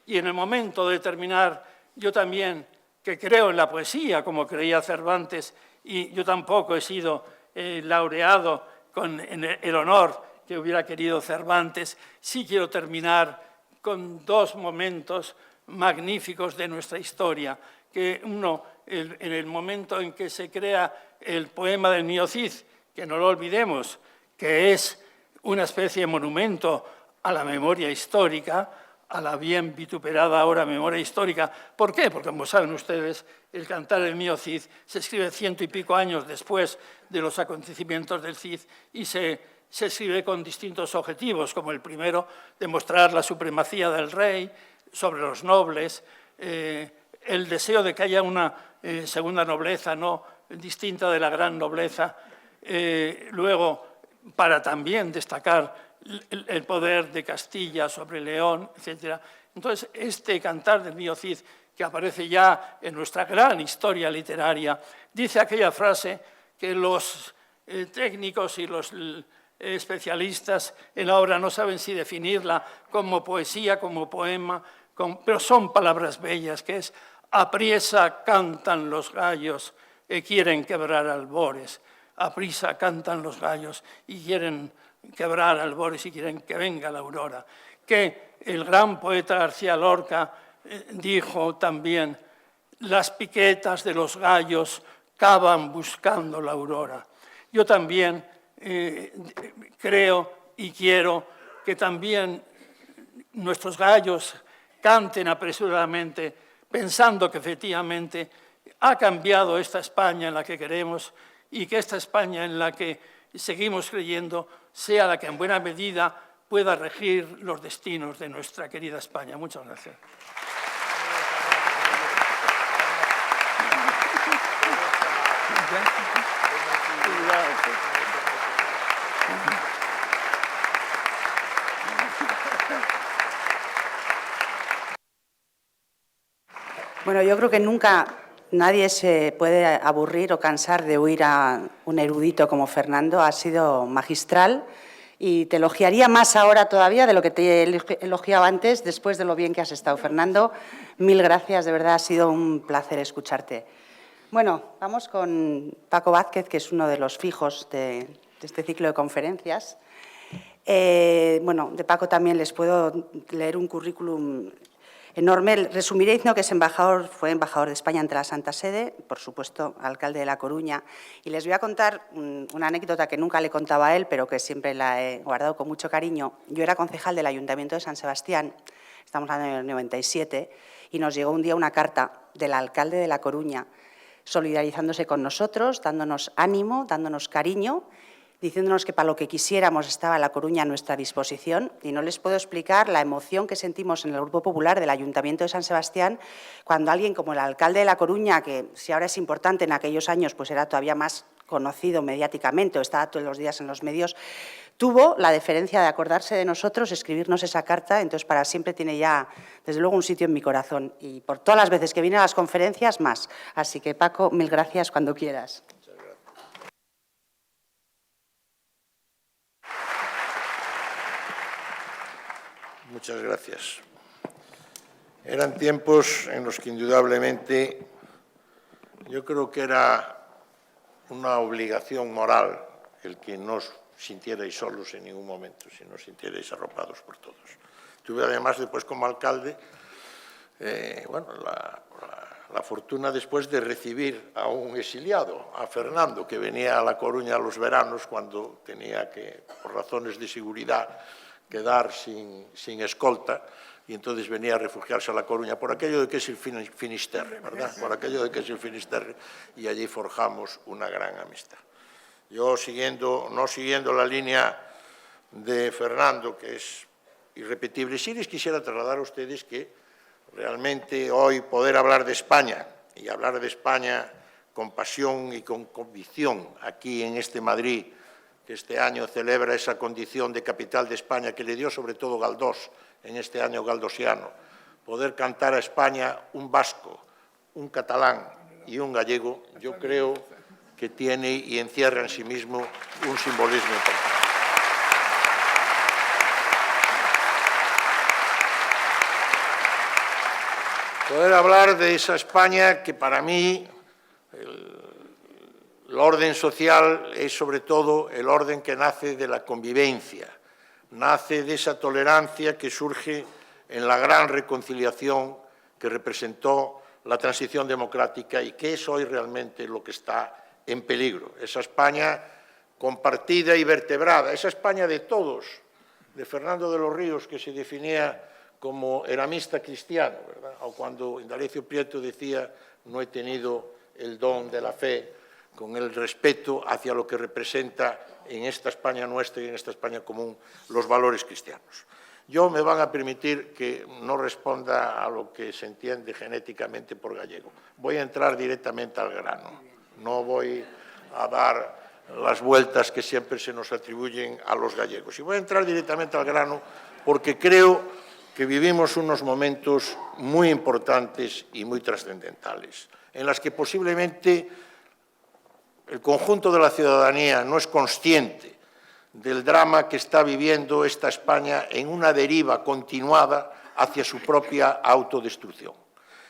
Y en el momento de terminar, yo también, que creo en la poesía, como creía Cervantes, y yo tampoco he sido laureado con el honor que hubiera querido Cervantes, sí quiero terminar con 2 momentos magníficos de nuestra historia, que uno, en el momento en que se crea el poema del Niño Cid, que no lo olvidemos, que es una especie de monumento a la memoria histórica, a la bien vituperada ahora memoria histórica. ¿Por qué? Porque, como saben ustedes, el Cantar del Mío Cid se escribe 100 y pico años después de los acontecimientos del Cid y se escribe con distintos objetivos, como el primero, demostrar la supremacía del rey sobre los nobles, el deseo de que haya una segunda nobleza, no distinta de la gran nobleza, luego, para también destacar el poder de Castilla sobre León, etc. Entonces, este Cantar del Mío Cid, que aparece ya en nuestra gran historia literaria, dice aquella frase que los técnicos y los especialistas en la obra no saben si definirla como poesía, como poema, pero son palabras bellas, que es: apriesa cantan los gallos que quieren quebrar albores, aprisa cantan los gallos y quieren quebrar albores y quieren que venga la aurora. Que el gran poeta García Lorca dijo también: las piquetas de los gallos cavan buscando la aurora. Yo también creo y quiero que también nuestros gallos canten apresuradamente, pensando que efectivamente ha cambiado esta España en la que queremos y que esta España en la que seguimos creyendo sea la que en buena medida pueda regir los destinos de nuestra querida España. Muchas gracias. Bueno, yo creo que nunca nadie se puede aburrir o cansar de oír a un erudito como Fernando. Ha sido magistral y te elogiaría más ahora todavía de lo que te he elogiado antes, después de lo bien que has estado, Fernando. Mil gracias, de verdad ha sido un placer escucharte. Bueno, vamos con Paco Vázquez, que es uno de los fijos de este ciclo de conferencias. Bueno, de Paco también les puedo leer un currículum enorme. Resumiré diciendo que fue embajador de España ante la Santa Sede, por supuesto, alcalde de La Coruña. Y les voy a contar una anécdota que nunca le contaba a él, pero que siempre la he guardado con mucho cariño. Yo era concejal del Ayuntamiento de San Sebastián, estamos hablando del 97, y nos llegó un día una carta del alcalde de La Coruña solidarizándose con nosotros, dándonos ánimo, dándonos cariño, diciéndonos que para lo que quisiéramos estaba La Coruña a nuestra disposición, y no les puedo explicar la emoción que sentimos en el Grupo Popular del Ayuntamiento de San Sebastián cuando alguien como el alcalde de La Coruña, que si ahora es importante, en aquellos años pues era todavía más conocido mediáticamente o estaba todos los días en los medios, tuvo la deferencia de acordarse de nosotros, escribirnos esa carta. Entonces para siempre tiene ya, desde luego, un sitio en mi corazón, y por todas las veces que viene a las conferencias, más. Así que, Paco, mil gracias cuando quieras. Muchas gracias. Eran tiempos en los que indudablemente yo creo que era una obligación moral el que no os sintierais solos en ningún momento, sino os sintierais arropados por todos. Tuve además después como alcalde la fortuna después de recibir a un exiliado, a Fernando, que venía a La Coruña a los veranos cuando tenía que, por razones de seguridad, quedar sin escolta, y entonces venía a refugiarse a La Coruña por aquello de que es el Finisterre, ¿verdad? Por aquello de que es el Finisterre, y allí forjamos una gran amistad. Yo, no siguiendo la línea de Fernando, que es irrepetible, sí les quisiera trasladar a ustedes que realmente hoy poder hablar de España, y hablar de España con pasión y con convicción aquí en este Madrid, que este año celebra esa condición de capital de España que le dio sobre todo Galdós en este año galdosiano, poder cantar a España un vasco, un catalán y un gallego, yo creo que tiene y encierra en sí mismo un simbolismo importante. Poder hablar de esa España que para mí el orden social es sobre todo el orden que nace de la convivencia, nace de esa tolerancia que surge en la gran reconciliación que representó la transición democrática y que es hoy realmente lo que está en peligro. Esa España compartida y vertebrada, esa España de todos de Fernando de los Ríos, que se definía como eramista cristiano, ¿verdad? O cuando Indalecio Prieto decía, no he tenido el don de la fe, con el respeto hacia lo que representa en esta España nuestra y en esta España común los valores cristianos. Yo me van a permitir que no responda a lo que se entiende genéticamente por gallego. Voy a entrar directamente al grano. No voy a dar las vueltas que siempre se nos atribuyen a los gallegos. Y voy a entrar directamente al grano porque creo que vivimos unos momentos muy importantes y muy trascendentales, en las que posiblemente el conjunto de la ciudadanía no es consciente del drama que está viviendo esta España en una deriva continuada hacia su propia autodestrucción.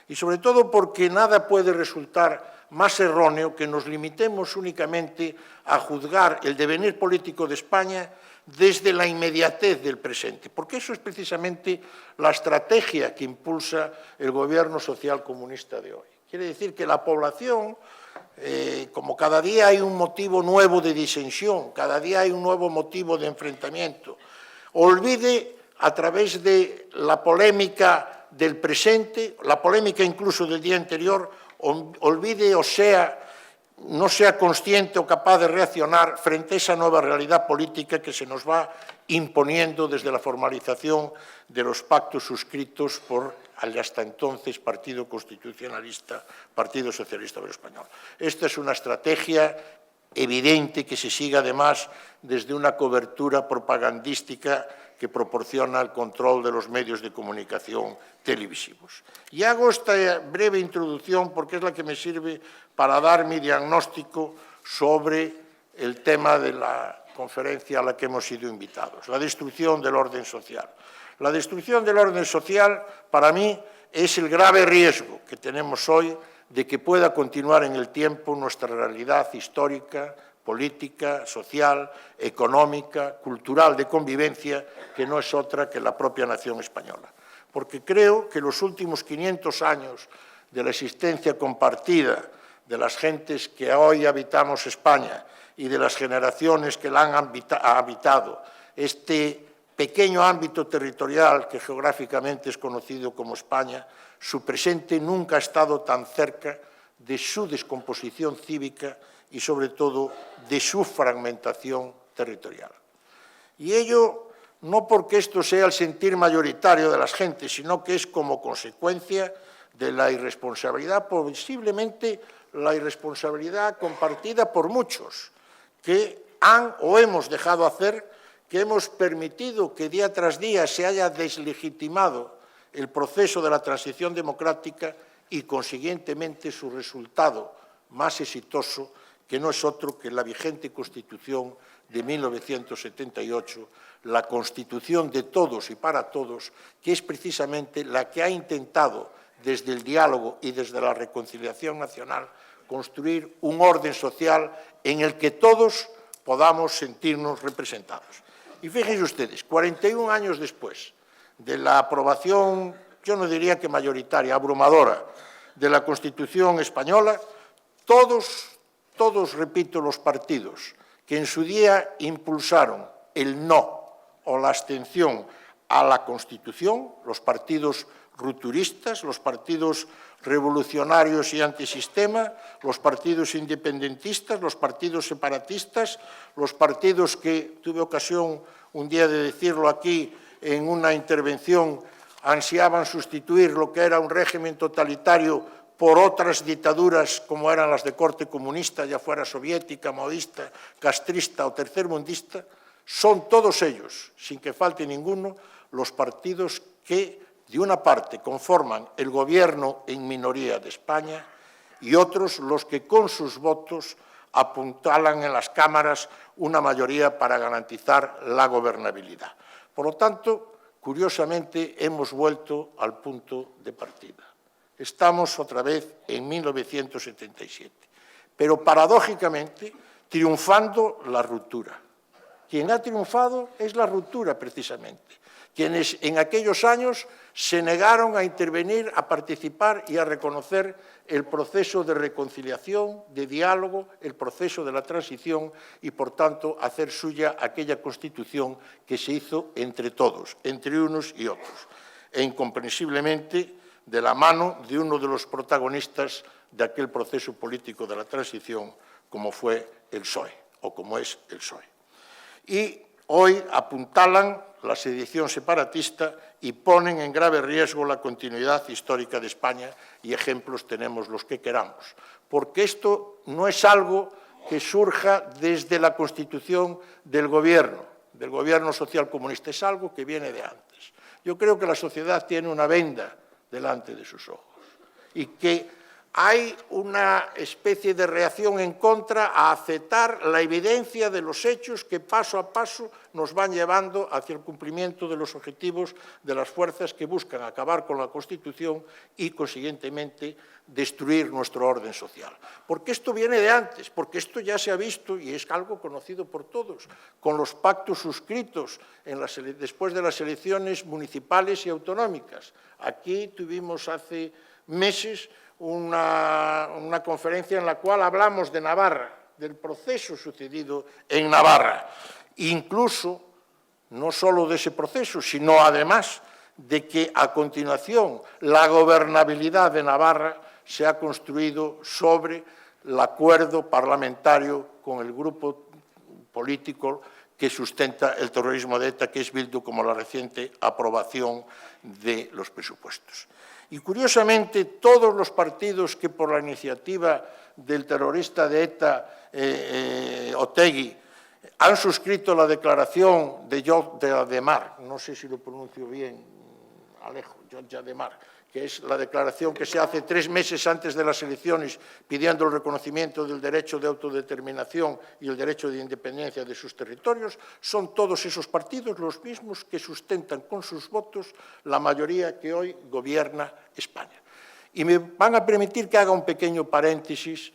Y sobre todo porque nada puede resultar más erróneo que nos limitemos únicamente a juzgar el devenir político de España desde la inmediatez del presente, porque eso es precisamente la estrategia que impulsa el gobierno social comunista de hoy. Quiere decir que la población, como cada día hay un motivo nuevo de disensión, cada día hay un nuevo motivo de enfrentamiento, olvide a través de la polémica del presente, la polémica incluso del día anterior, olvide o sea, no sea consciente o capaz de reaccionar frente a esa nueva realidad política que se nos va imponiendo desde la formalización de los pactos suscritos por el hasta entonces Partido Constitucionalista, Partido Socialista Obrero Español. Esta es una estrategia evidente que se sigue además desde una cobertura propagandística que proporciona el control de los medios de comunicación televisivos. Y hago esta breve introducción porque es la que me sirve para dar mi diagnóstico sobre el tema de la conferencia a la que hemos sido invitados, la destrucción del orden social. La destrucción del orden social, para mí, es el grave riesgo que tenemos hoy de que pueda continuar en el tiempo nuestra realidad histórica, política, social, económica, cultural, de convivencia, que no es otra que la propia nación española. Porque creo que los últimos 500 años de la existencia compartida de las gentes que hoy habitamos España y de las generaciones que la han habitado, este pequeño ámbito territorial que geográficamente es conocido como España, su presente nunca ha estado tan cerca de su descomposición cívica y, sobre todo, de su fragmentación territorial. Y ello no porque esto sea el sentir mayoritario de las gentes, sino que es como consecuencia de la irresponsabilidad, posiblemente la irresponsabilidad compartida por muchos, que han o hemos dejado hacer, que hemos permitido que día tras día se haya deslegitimado el proceso de la transición democrática y, consiguientemente, su resultado más exitoso, que no es otro que la vigente Constitución de 1978, la Constitución de todos y para todos, que es precisamente la que ha intentado, desde el diálogo y desde la reconciliación nacional, construir un orden social en el que todos podamos sentirnos representados. Y fíjense ustedes, 41 años después de la aprobación, yo no diría que mayoritaria, abrumadora, de la Constitución española, todos, repito, los partidos que en su día impulsaron el no o la abstención a la Constitución, los partidos rupturistas, los partidos revolucionarios y antisistema, los partidos independentistas, los partidos separatistas, los partidos que tuve ocasión un día de decirlo aquí en una intervención, ansiaban sustituir lo que era un régimen totalitario por otras dictaduras como eran las de corte comunista, ya fuera soviética, maoísta, castrista o tercermundista, son todos ellos, sin que falte ninguno, los partidos que, de una parte, conforman el gobierno en minoría de España y otros los que con sus votos apuntalan en las cámaras una mayoría para garantizar la gobernabilidad. Por lo tanto, curiosamente, hemos vuelto al punto de partida. Estamos otra vez en 1977, pero paradójicamente triunfando la ruptura. Quien ha triunfado es la ruptura, precisamente. quienes en aquellos años se negaron a intervenir, a participar y a reconocer el proceso de reconciliación, de diálogo, el proceso de la transición y, por tanto, hacer suya aquella Constitución que se hizo entre todos, entre unos y otros, e incomprensiblemente de la mano de uno de los protagonistas de aquel proceso político de la transición, como fue el PSOE, o como es el PSOE. Y hoy apuntalan la sedición separatista y ponen en grave riesgo la continuidad histórica de España, y ejemplos tenemos los que queramos. Porque esto no es algo que surja desde la constitución del gobierno social comunista, es algo que viene de antes. Yo creo que la sociedad tiene una venda delante de sus ojos y que hay una especie de reacción en contra a aceptar la evidencia de los hechos que paso a paso nos van llevando hacia el cumplimiento de los objetivos de las fuerzas que buscan acabar con la Constitución y, consiguientemente, destruir nuestro orden social. Porque esto viene de antes, porque esto ya se ha visto y es algo conocido por todos, con los pactos suscritos después de las elecciones municipales y autonómicas. Aquí tuvimos hace meses una conferencia en la cual hablamos de Navarra, del proceso sucedido en Navarra, incluso no solo de ese proceso, sino además de que a continuación la gobernabilidad de Navarra se ha construido sobre el acuerdo parlamentario con el grupo político que sustenta el terrorismo de ETA, que es Bildu, como la reciente aprobación de los presupuestos. Y, curiosamente, todos los partidos que por la iniciativa del terrorista de ETA, Otegi, han suscrito la declaración de Ademar, no sé si lo pronuncio bien, Alejo, George Ademar, que es la declaración que se hace 3 meses antes de las elecciones pidiendo el reconocimiento del derecho de autodeterminación y el derecho de independencia de sus territorios, son todos esos partidos los mismos que sustentan con sus votos la mayoría que hoy gobierna España. Y me van a permitir que haga un pequeño paréntesis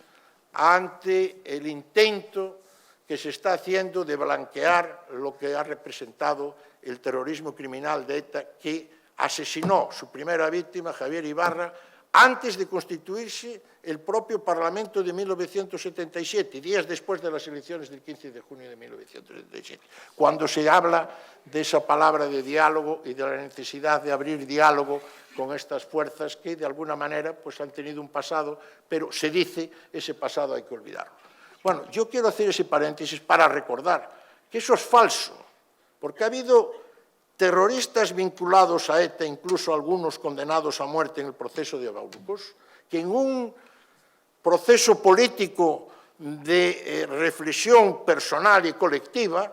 ante el intento que se está haciendo de blanquear lo que ha representado el terrorismo criminal de ETA, que asesinó su primera víctima, Javier Ibarra, antes de constituirse el propio Parlamento de 1977, días después de las elecciones del 15 de junio de 1977, cuando se habla de esa palabra de diálogo y de la necesidad de abrir diálogo con estas fuerzas que, de alguna manera, pues han tenido un pasado, pero se dice ese pasado hay que olvidarlo. Bueno, yo quiero hacer ese paréntesis para recordar que eso es falso, porque ha habido terroristas vinculados a ETA, incluso algunos condenados a muerte en el proceso de Abaulucos, que en un proceso político de reflexión personal y colectiva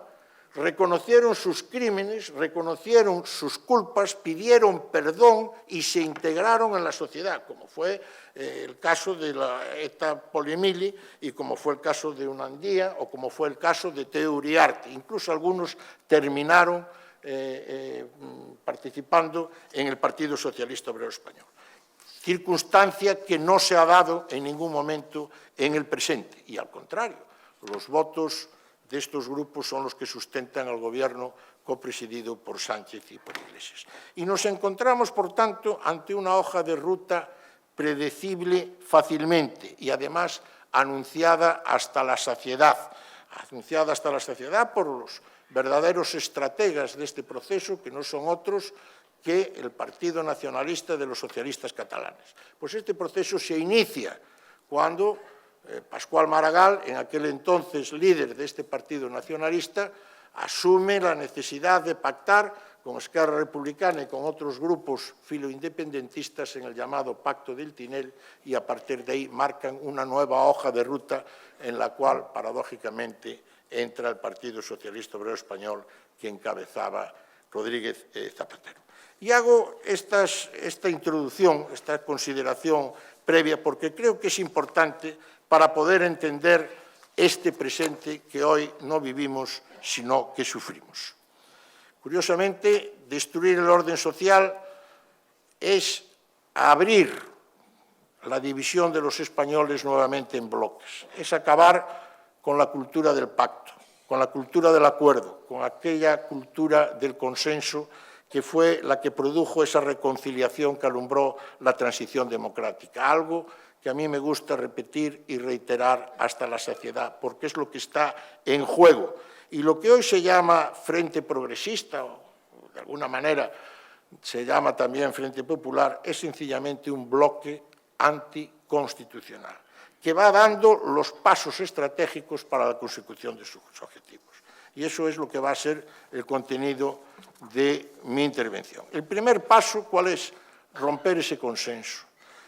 reconocieron sus crímenes, reconocieron sus culpas, pidieron perdón y se integraron en la sociedad, como fue el caso de la ETA Polimili y como fue el caso de Unandía o como fue el caso de Teo Uriarte. Incluso algunos terminaron participando en el Partido Socialista Obrero Español. Circunstancia que no se ha dado en ningún momento en el presente. Y al contrario, los votos de estos grupos son los que sustentan al gobierno copresidido por Sánchez y por Iglesias. Y nos encontramos, por tanto, ante una hoja de ruta predecible fácilmente y, además, anunciada hasta la saciedad por los verdaderos estrategas de este proceso, que no son otros que el Partido Nacionalista de los Socialistas Catalanes. Pues este proceso se inicia cuando Pascual Maragall, en aquel entonces líder de este Partido Nacionalista, asume la necesidad de pactar con Esquerra Republicana y con otros grupos filoindependentistas en el llamado Pacto del Tinel, y a partir de ahí marcan una nueva hoja de ruta en la cual, paradójicamente, entra el Partido Socialista Obrero Español que encabezaba Rodríguez Zapatero. Y hago esta introducción, esta consideración previa, porque creo que es importante para poder entender este presente que hoy no vivimos, sino que sufrimos. Curiosamente, destruir el orden social es abrir la división de los españoles nuevamente en bloques, es acabar con la cultura del pacto, con la cultura del acuerdo, con aquella cultura del consenso que fue la que produjo esa reconciliación que alumbró la transición democrática. Algo que a mí me gusta repetir y reiterar hasta la saciedad, porque es lo que está en juego. Y lo que hoy se llama Frente Progresista, o de alguna manera se llama también Frente Popular, es sencillamente un bloque anticonstitucional, que va dando los pasos estratégicos para la consecución de sus objetivos. Y eso es lo que va a ser el contenido de mi intervención. El primer paso, ¿cuál es? Romper ese consenso.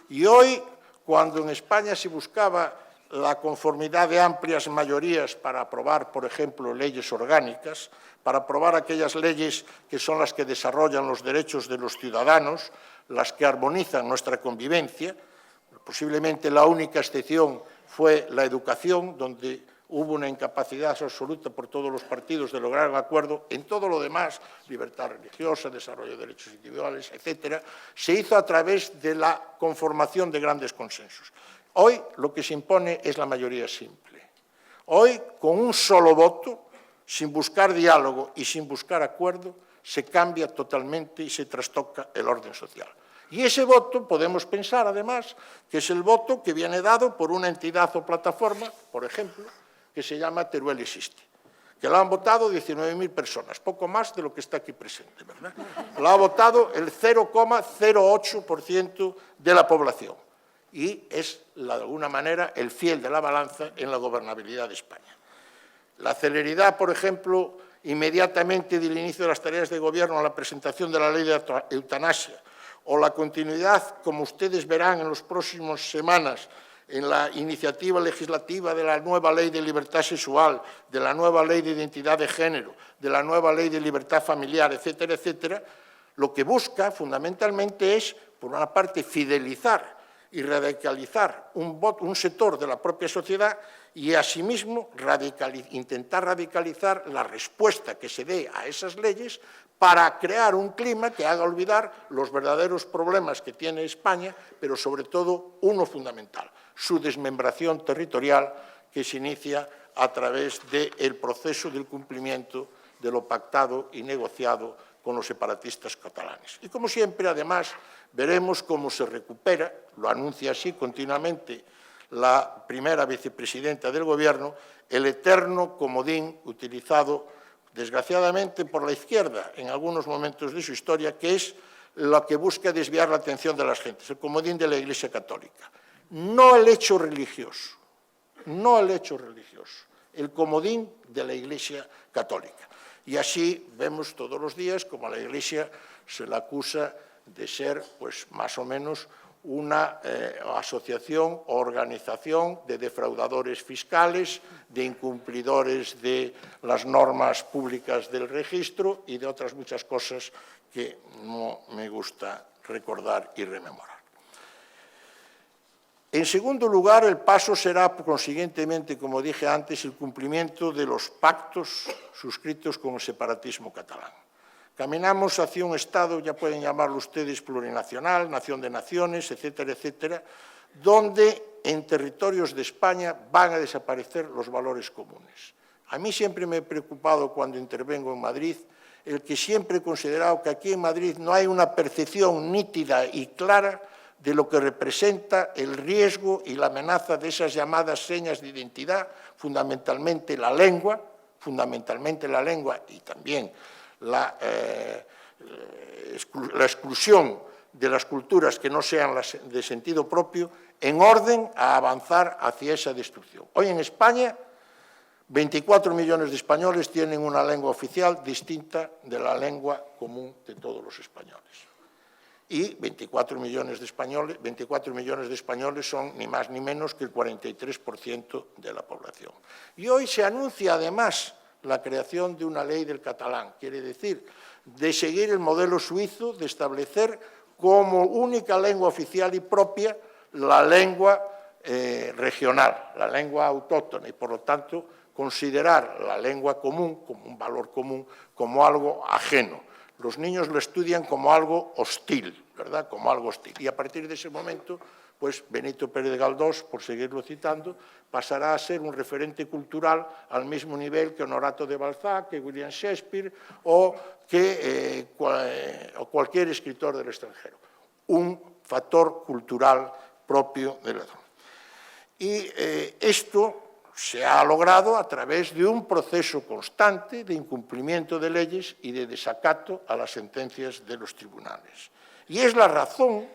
Y hoy, cuando en España se buscaba la conformidad de amplias mayorías para aprobar, por ejemplo, leyes orgánicas, para aprobar aquellas leyes que son las que desarrollan los derechos de los ciudadanos, las que armonizan nuestra convivencia, posiblemente la única excepción fue la educación, donde hubo una incapacidad absoluta por todos los partidos de lograr un acuerdo. En todo lo demás, libertad religiosa, desarrollo de derechos individuales, etcétera, se hizo a través de la conformación de grandes consensos. Hoy lo que se impone es la mayoría simple. Hoy, con un solo voto, sin buscar diálogo y sin buscar acuerdo, se cambia totalmente y se trastoca el orden social. Y ese voto podemos pensar, además, que es el voto que viene dado por una entidad o plataforma, por ejemplo, que se llama Teruel Existe, que la han votado 19.000 personas, poco más de lo que está aquí presente, ¿verdad? La ha votado el 0,08% de la población y es, de alguna manera, el fiel de la balanza en la gobernabilidad de España. La celeridad, por ejemplo, inmediatamente del inicio de las tareas de gobierno a la presentación de la ley de eutanasia, o la continuidad, como ustedes verán en las próximas semanas, en la iniciativa legislativa de la nueva ley de libertad sexual, de la nueva ley de identidad de género, de la nueva ley de libertad familiar, etcétera, etcétera, lo que busca fundamentalmente es, por una parte, fidelizar y radicalizar un sector de la propia sociedad y, asimismo, intentar radicalizar la respuesta que se dé a esas leyes para crear un clima que haga olvidar los verdaderos problemas que tiene España, pero sobre todo uno fundamental, su desmembración territorial que se inicia a través del proceso del cumplimiento de lo pactado y negociado con los separatistas catalanes. Y como siempre, además, veremos cómo se recupera, lo anuncia así continuamente la primera vicepresidenta del Gobierno, el eterno comodín utilizado, desgraciadamente, por la izquierda en algunos momentos de su historia, que es lo que busca desviar la atención de las gentes, el comodín de la Iglesia Católica. No el hecho religioso, no el hecho religioso, el comodín de la Iglesia Católica. Y así vemos todos los días como a la Iglesia se la acusa de ser, pues, más o menos una asociación o organización de defraudadores fiscales, de incumplidores de las normas públicas del registro y de otras muchas cosas que no me gusta recordar y rememorar. En segundo lugar, el paso será, consiguientemente, como dije antes, el cumplimiento de los pactos suscritos con el separatismo catalán. Caminamos hacia un Estado, ya pueden llamarlo ustedes plurinacional, nación de naciones, etcétera, etcétera, donde en territorios de España van a desaparecer los valores comunes. A mí siempre me ha preocupado cuando intervengo en Madrid el que siempre he considerado que aquí en Madrid no hay una percepción nítida y clara de lo que representa el riesgo y la amenaza de esas llamadas señas de identidad, fundamentalmente la lengua y también la exclusión de las culturas que no sean las de sentido propio, en orden a avanzar hacia esa destrucción. Hoy en España, 24 millones de españoles tienen una lengua oficial distinta de la lengua común de todos los españoles. Y 24 millones de españoles son ni más ni menos que el 43% de la población. Y hoy se anuncia, además, la creación de una ley del catalán, quiere decir, de seguir el modelo suizo, de establecer como única lengua oficial y propia la lengua regional, la lengua autóctona, y por lo tanto considerar la lengua común como un valor común, como algo ajeno. Los niños lo estudian como algo hostil, ¿verdad? Como algo hostil. Y a partir de ese momento, pues Benito Pérez Galdós, por seguirlo citando, pasará a ser un referente cultural al mismo nivel que Honorato de Balzac, que William Shakespeare o que cualquier escritor del extranjero. Un factor cultural propio de la zona. Y esto se ha logrado a través de un proceso constante de incumplimiento de leyes y de desacato a las sentencias de los tribunales. Y es la razón,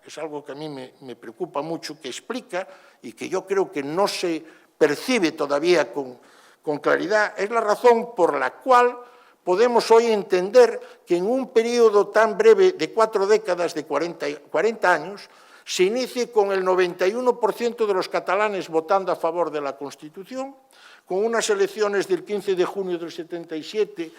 es algo que a mí me preocupa mucho, que explica y que yo creo que no se percibe todavía con claridad, es la razón por la cual podemos hoy entender que en un periodo tan breve de 4 décadas, de 40 años, se inicie con el 91% de los catalanes votando a favor de la Constitución, con unas elecciones del 15 de junio del 77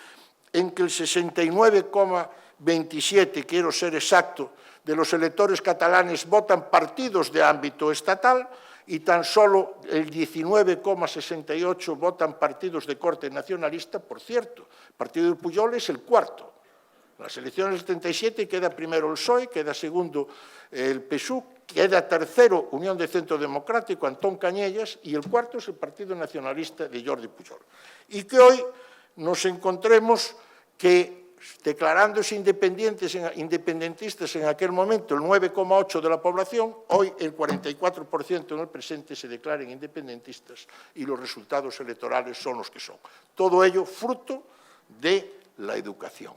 en que el 69,27, quiero ser exacto, de los electores catalanes votan partidos de ámbito estatal y tan solo el 19,68 votan partidos de corte nacionalista. Por cierto, el partido de Pujol es el cuarto. En las elecciones del 77 queda primero el PSOE, queda segundo el PSUV, queda tercero Unión de Centro Democrático, Antón Cañellas, y el cuarto es el Partido Nacionalista de Jordi Pujol. Y que hoy nos encontremos que, declarándose independentistas en aquel momento el 9,8% de la población, hoy el 44% en el presente se declaren independentistas y los resultados electorales son los que son. Todo ello fruto de la educación.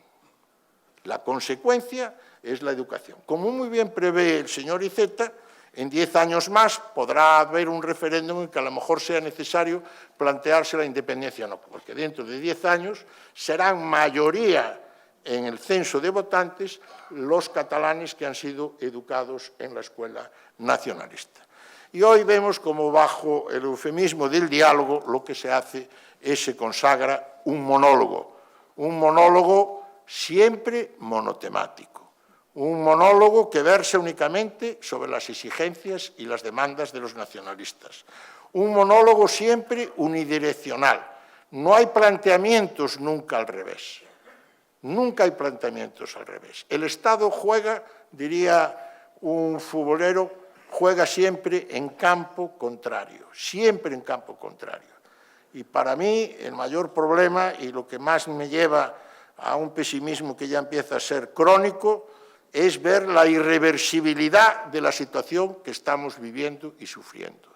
La consecuencia es la educación. Como muy bien prevé el señor Iceta, en 10 años más podrá haber un referéndum en que a lo mejor sea necesario plantearse la independencia o no, porque dentro de 10 años serán mayoría en el censo de votantes los catalanes que han sido educados en la escuela nacionalista. Y hoy vemos como bajo el eufemismo del diálogo lo que se hace es se consagra un monólogo siempre monotemático, un monólogo que versa únicamente sobre las exigencias y las demandas de los nacionalistas, un monólogo siempre unidireccional. No hay planteamientos nunca al revés. Nunca hay planteamientos al revés. El Estado juega, diría un futbolero, juega siempre en campo contrario, siempre en campo contrario. Y para mí el mayor problema y lo que más me lleva a un pesimismo que ya empieza a ser crónico es ver la irreversibilidad de la situación que estamos viviendo y sufriendo.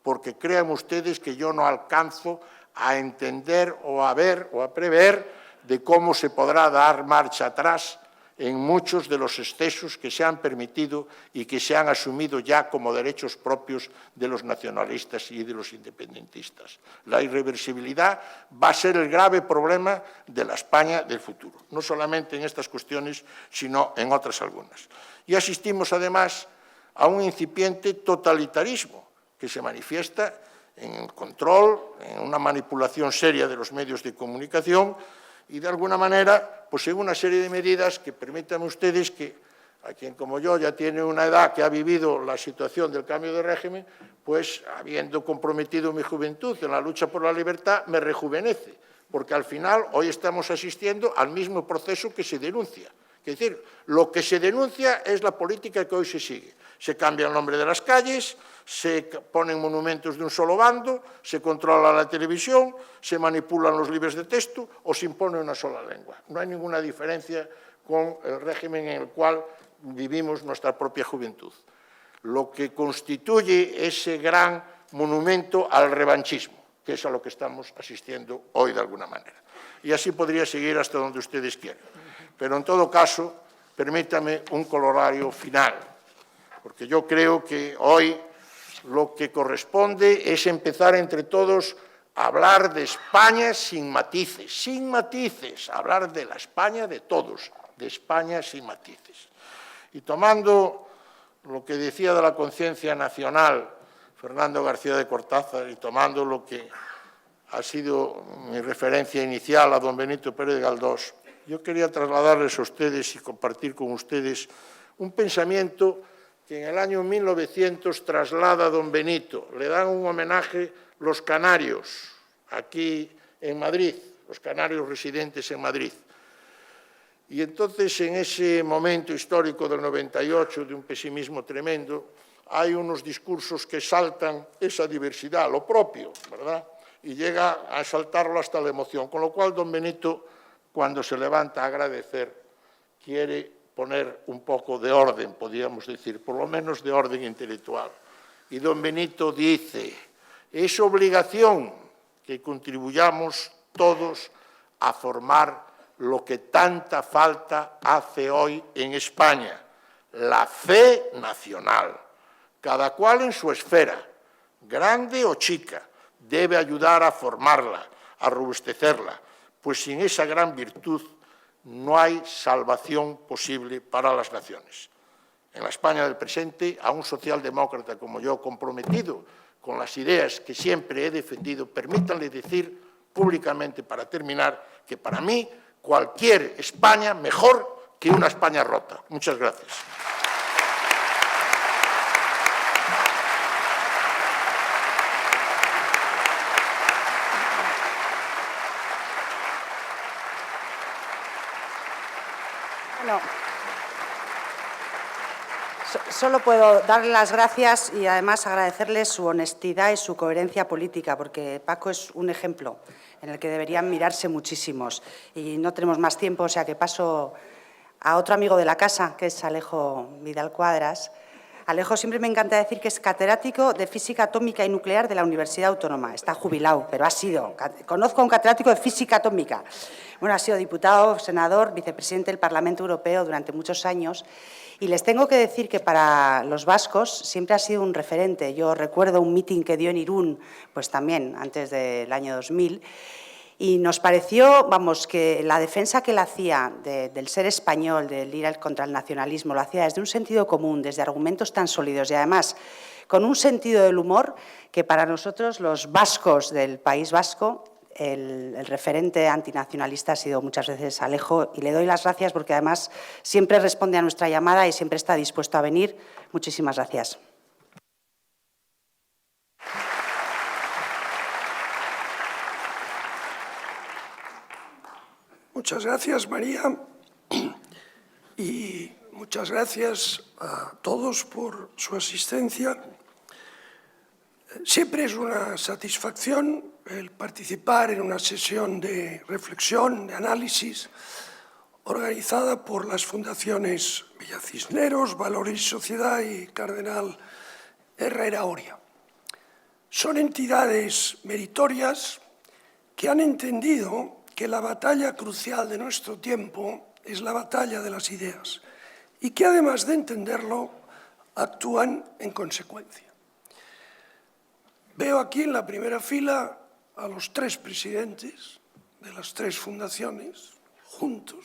Porque crean ustedes que yo no alcanzo a entender o a ver o a prever de cómo se podrá dar marcha atrás en muchos de los excesos que se han permitido y que se han asumido ya como derechos propios de los nacionalistas y de los independentistas. La irreversibilidad va a ser el grave problema de la España del futuro, no solamente en estas cuestiones, sino en otras algunas. Y asistimos, además, a un incipiente totalitarismo que se manifiesta en el control, en una manipulación seria de los medios de comunicación y, de alguna manera, pues en una serie de medidas que permítanme ustedes que, a quien como yo ya tiene una edad que ha vivido la situación del cambio de régimen, pues habiendo comprometido mi juventud en la lucha por la libertad, me rejuvenece, porque al final hoy estamos asistiendo al mismo proceso que se denuncia. Es decir, lo que se denuncia es la política que hoy se sigue. Se cambia el nombre de las calles, se ponen monumentos de un solo bando, se controla la televisión, se manipulan los libros de texto o se impone una sola lengua. No hay ninguna diferencia con el régimen en el cual vivimos nuestra propia juventud. Lo que constituye ese gran monumento al revanchismo, que es a lo que estamos asistiendo hoy de alguna manera. Y así podría seguir hasta donde ustedes quieran. Pero en todo caso, permítame un colorario final, porque yo creo que hoy lo que corresponde es empezar entre todos a hablar de España sin matices, hablar de la España de todos, de España sin matices. Y tomando lo que decía de la conciencia nacional Fernando García de Cortázar y tomando lo que ha sido mi referencia inicial a don Benito Pérez Galdós, yo quería trasladarles a ustedes y compartir con ustedes un pensamiento que en el año 1900 traslada a don Benito. Le dan un homenaje los canarios, aquí en Madrid, los canarios residentes en Madrid. Y entonces, en ese momento histórico del 98, de un pesimismo tremendo, hay unos discursos que saltan esa diversidad, lo propio, ¿verdad? Y llega a saltarlo hasta la emoción. Con lo cual, don Benito, cuando se levanta a agradecer, quiere poner un poco de orden, podríamos decir, por lo menos de orden intelectual. Y don Benito dice, es obligación que contribuyamos todos a formar lo que tanta falta hace hoy en España, la fe nacional. Cada cual en su esfera, grande o chica, debe ayudar a formarla, a robustecerla, pues sin esa gran virtud no hay salvación posible para las naciones. En la España del presente, a un socialdemócrata como yo, comprometido con las ideas que siempre he defendido, permítanle decir públicamente, para terminar, que para mí cualquier España mejor que una España rota. Muchas gracias. Bueno, solo puedo darle las gracias y además agradecerle su honestidad y su coherencia política, porque Paco es un ejemplo en el que deberían mirarse muchísimos. Y no tenemos más tiempo, o sea que paso a otro amigo de la casa, que es Alejo Vidal Cuadras. Alejo siempre me encanta decir que es catedrático de Física Atómica y Nuclear de la Universidad Autónoma. Está jubilado, pero ha sido. Conozco a un catedrático de Física Atómica. Bueno, ha sido diputado, senador, vicepresidente del Parlamento Europeo durante muchos años. Y les tengo que decir que para los vascos siempre ha sido un referente. Yo recuerdo un mitin que dio en Irún, pues también antes del año 2000, y nos pareció, vamos, que la defensa que él hacía del ser español, del ir contra el nacionalismo, lo hacía desde un sentido común, desde argumentos tan sólidos y además con un sentido del humor que para nosotros, los vascos del País Vasco, el referente antinacionalista ha sido muchas veces Alejo, y le doy las gracias porque además siempre responde a nuestra llamada y siempre está dispuesto a venir. Muchísimas gracias. Muchas gracias, María, y muchas gracias a todos por su asistencia. Siempre es una satisfacción el participar en una sesión de reflexión, de análisis, organizada por las fundaciones Villa Cisneros, Valores y Sociedad y Cardenal Herrera Oria. Son entidades meritorias que han entendido que la batalla crucial de nuestro tiempo es la batalla de las ideas y que, además de entenderlo, actúan en consecuencia. Veo aquí en la primera fila a los tres presidentes de las tres fundaciones, juntos,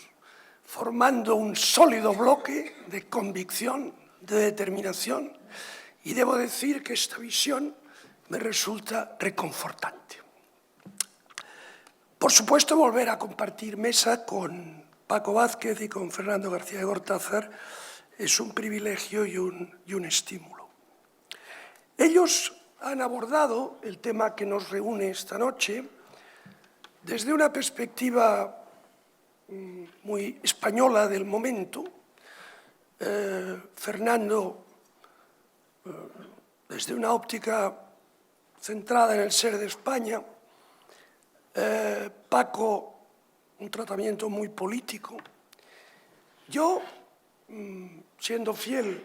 formando un sólido bloque de convicción, de determinación, y debo decir que esta visión me resulta reconfortante. Por supuesto, volver a compartir mesa con Paco Vázquez y con Fernando García de Gortázar es un privilegio y un estímulo. Ellos han abordado el tema que nos reúne esta noche desde una perspectiva muy española del momento. Fernando, desde una óptica centrada en el ser de España, Paco, un tratamiento muy político. Yo, siendo fiel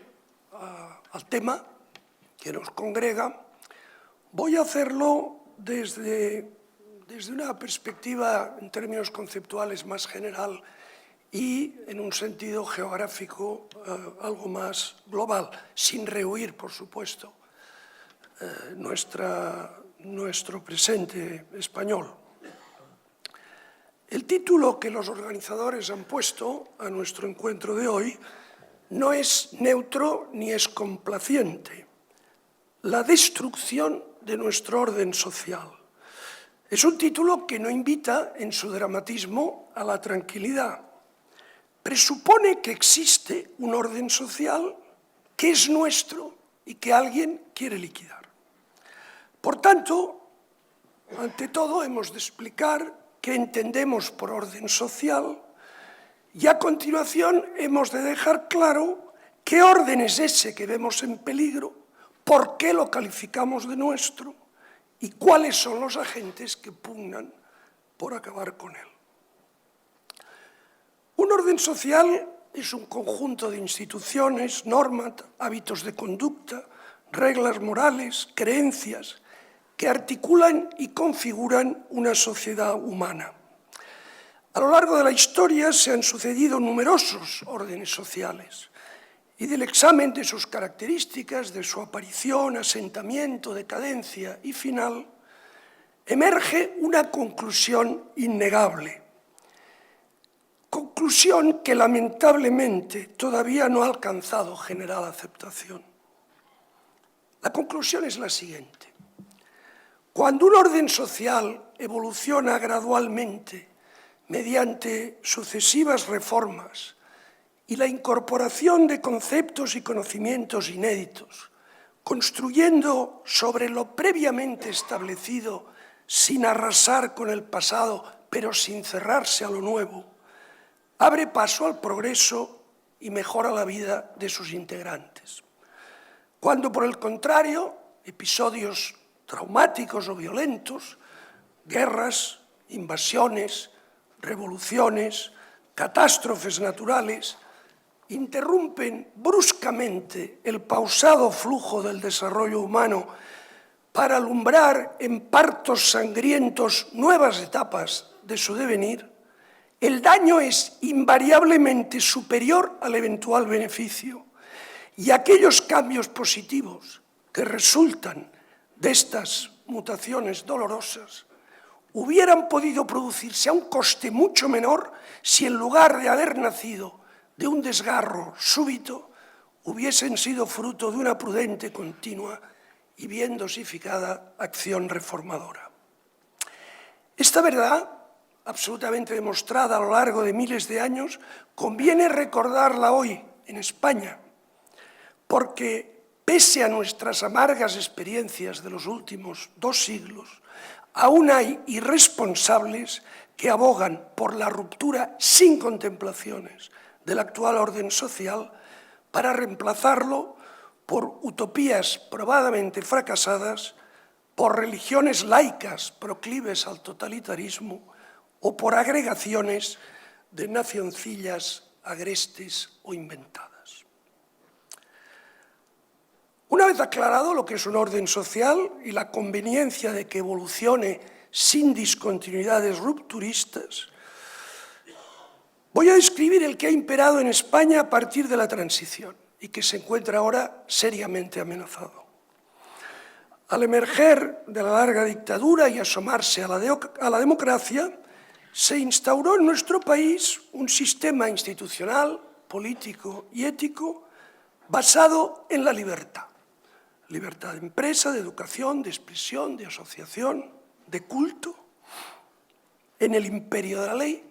al tema que nos congrega, voy a hacerlo desde una perspectiva, en términos conceptuales, más general y en un sentido geográfico algo más global, sin rehuir, por supuesto, nuestro presente español. El título que los organizadores han puesto a nuestro encuentro de hoy no es neutro ni es complaciente. La destrucción de nuestro orden social. Es un título que no invita en su dramatismo a la tranquilidad. Presupone que existe un orden social que es nuestro y que alguien quiere liquidar. Por tanto, ante todo hemos de explicar qué entendemos por orden social Y a continuación hemos de dejar claro qué orden es ese que vemos en peligro, por qué lo calificamos de nuestro y cuáles son los agentes que pugnan por acabar con él. Un orden social es un conjunto de instituciones, normas, hábitos de conducta, reglas morales, creencias, que articulan y configuran una sociedad humana. A lo largo de la historia se han sucedido numerosos órdenes sociales y del examen de sus características, de su aparición, asentamiento, decadencia y final, emerge una conclusión innegable. Conclusión que lamentablemente todavía no ha alcanzado general aceptación. La conclusión es la siguiente. Cuando un orden social evoluciona gradualmente mediante sucesivas reformas y la incorporación de conceptos y conocimientos inéditos, construyendo sobre lo previamente establecido sin arrasar con el pasado, pero sin cerrarse a lo nuevo, abre paso al progreso y mejora la vida de sus integrantes. Cuando, por el contrario, episodios traumáticos o violentos, guerras, invasiones, revoluciones, catástrofes naturales, interrumpen bruscamente el pausado flujo del desarrollo humano para alumbrar en partos sangrientos nuevas etapas de su devenir, el daño es invariablemente superior al eventual beneficio y aquellos cambios positivos que resultan de estas mutaciones dolorosas hubieran podido producirse a un coste mucho menor si en lugar de haber nacido de un desgarro súbito hubiesen sido fruto de una prudente, continua y bien dosificada acción reformadora. Esta verdad, absolutamente demostrada a lo largo de miles de años, conviene recordarla hoy en España, porque pese a nuestras amargas experiencias de los últimos 2 siglos, aún hay irresponsables que abogan por la ruptura sin contemplaciones del actual orden social para reemplazarlo por utopías probadamente fracasadas, por religiones laicas proclives al totalitarismo o por agregaciones de nacioncillas agrestes o inventadas. Una vez aclarado lo que es un orden social y la conveniencia de que evolucione sin discontinuidades rupturistas, voy a describir el que ha imperado en España a partir de la transición y que se encuentra ahora seriamente amenazado. Al emerger de la larga dictadura y asomarse a la democracia, se instauró en nuestro país un sistema institucional, político y ético basado en la libertad. Libertad de empresa, de educación, de expresión, de asociación, de culto, en el imperio de la ley,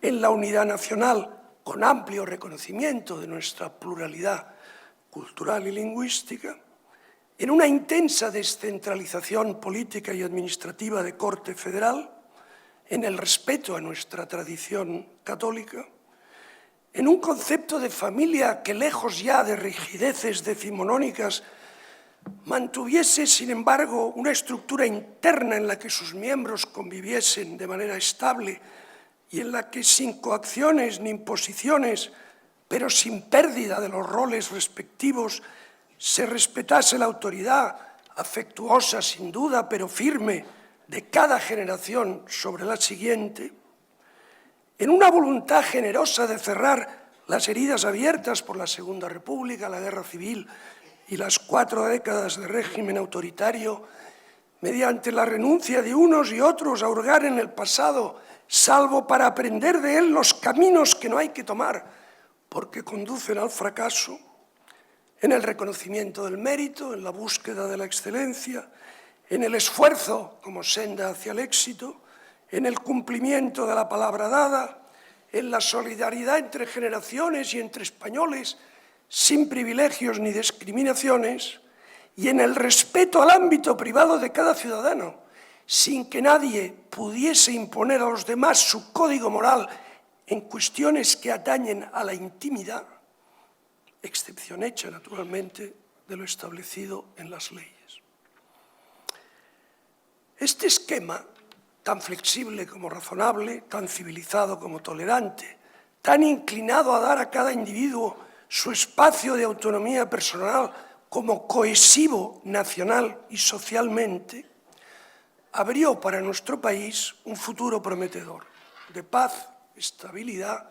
en la unidad nacional con amplio reconocimiento de nuestra pluralidad cultural y lingüística, en una intensa descentralización política y administrativa de corte federal, en el respeto a nuestra tradición católica, en un concepto de familia que, lejos ya de rigideces decimonónicas, mantuviese, sin embargo, una estructura interna en la que sus miembros conviviesen de manera estable y en la que, sin coacciones ni imposiciones, pero sin pérdida de los roles respectivos, se respetase la autoridad, afectuosa sin duda, pero firme, de cada generación sobre la siguiente, en una voluntad generosa de cerrar las heridas abiertas por la Segunda República, la Guerra Civil y las 4 décadas de régimen autoritario, mediante la renuncia de unos y otros a hurgar en el pasado, salvo para aprender de él los caminos que no hay que tomar, porque conducen al fracaso, en el reconocimiento del mérito, en la búsqueda de la excelencia, en el esfuerzo como senda hacia el éxito, en el cumplimiento de la palabra dada, en la solidaridad entre generaciones y entre españoles, sin privilegios ni discriminaciones, y en el respeto al ámbito privado de cada ciudadano, sin que nadie pudiese imponer a los demás su código moral en cuestiones que atañen a la intimidad, excepción hecha, naturalmente, de lo establecido en las leyes. Este esquema, tan flexible como razonable, tan civilizado como tolerante, tan inclinado a dar a cada individuo su espacio de autonomía personal como cohesivo nacional y socialmente, abrió para nuestro país un futuro prometedor de paz, estabilidad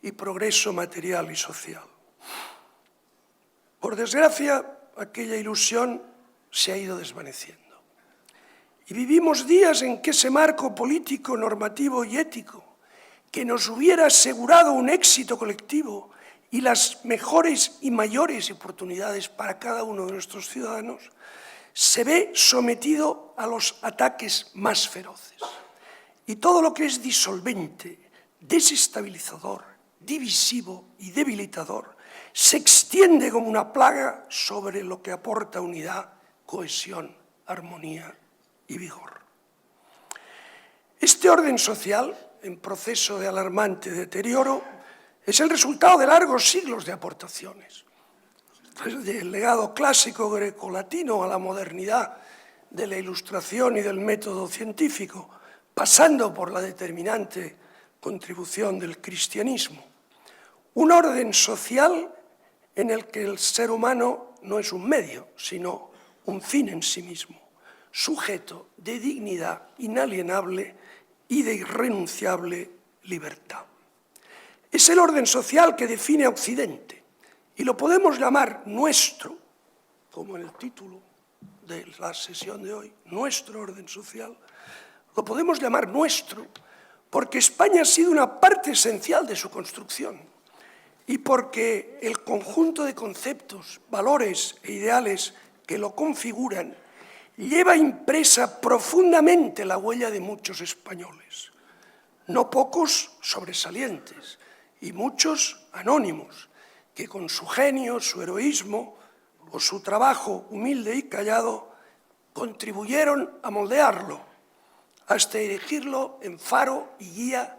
y progreso material y social. Por desgracia, aquella ilusión se ha ido desvaneciendo. Y vivimos días en que ese marco político, normativo y ético, que nos hubiera asegurado un éxito colectivo y las mejores y mayores oportunidades para cada uno de nuestros ciudadanos, se ve sometido a los ataques más feroces. Y todo lo que es disolvente, desestabilizador, divisivo y debilitador, se extiende como una plaga sobre lo que aporta unidad, cohesión, armonía y vigor. Este orden social, en proceso de alarmante deterioro, es el resultado de largos siglos de aportaciones, del legado clásico grecolatino a la modernidad de la Ilustración y del método científico, pasando por la determinante contribución del cristianismo. Un orden social en el que el ser humano no es un medio, sino un fin en sí mismo, sujeto de dignidad inalienable y de irrenunciable libertad. Es el orden social que define a Occidente y lo podemos llamar nuestro, como en el título de la sesión de hoy, nuestro orden social. Lo podemos llamar nuestro porque España ha sido una parte esencial de su construcción y porque el conjunto de conceptos, valores e ideales que lo configuran lleva impresa profundamente la huella de muchos españoles, no pocos sobresalientes y muchos anónimos, que con su genio, su heroísmo o su trabajo humilde y callado contribuyeron a moldearlo, hasta erigirlo en faro y guía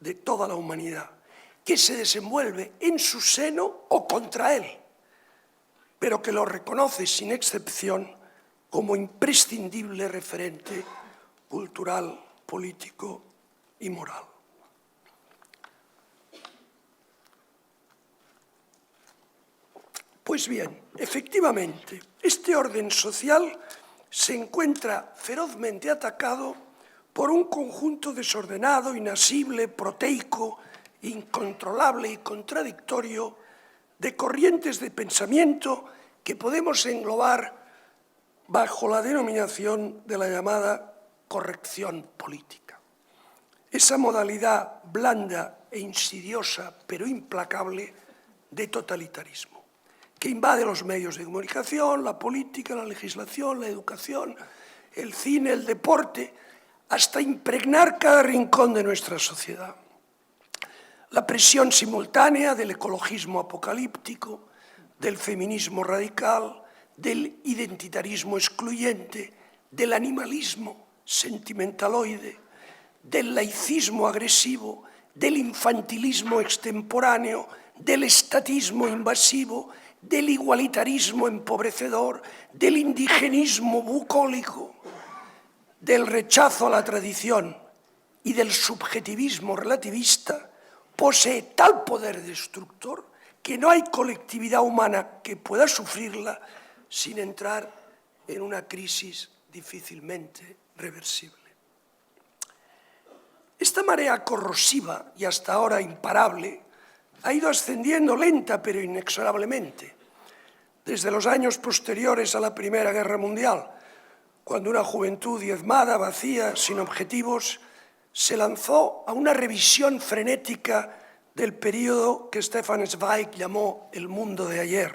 de toda la humanidad, que se desenvuelve en su seno o contra él, pero que lo reconoce sin excepción como imprescindible referente cultural, político y moral. Pues bien, efectivamente, este orden social se encuentra ferozmente atacado por un conjunto desordenado, inasible, proteico, incontrolable y contradictorio de corrientes de pensamiento que podemos englobar bajo la denominación de la llamada corrección política. Esa modalidad blanda e insidiosa, pero implacable, de totalitarismo, que invade los medios de comunicación, la política, la legislación, la educación, el cine, el deporte, hasta impregnar cada rincón de nuestra sociedad. La presión simultánea del ecologismo apocalíptico, del feminismo radical, del identitarismo excluyente, del animalismo sentimentaloide, del laicismo agresivo, del infantilismo extemporáneo, del estatismo invasivo, del igualitarismo empobrecedor, del indigenismo bucólico, del rechazo a la tradición y del subjetivismo relativista, posee tal poder destructor que no hay colectividad humana que pueda sufrirla sin entrar en una crisis difícilmente reversible. Esta marea corrosiva y hasta ahora imparable ha ido ascendiendo lenta pero inexorablemente desde los años posteriores a la Primera Guerra Mundial, cuando una juventud diezmada, vacía, sin objetivos, se lanzó a una revisión frenética del período que Stefan Zweig llamó el mundo de ayer.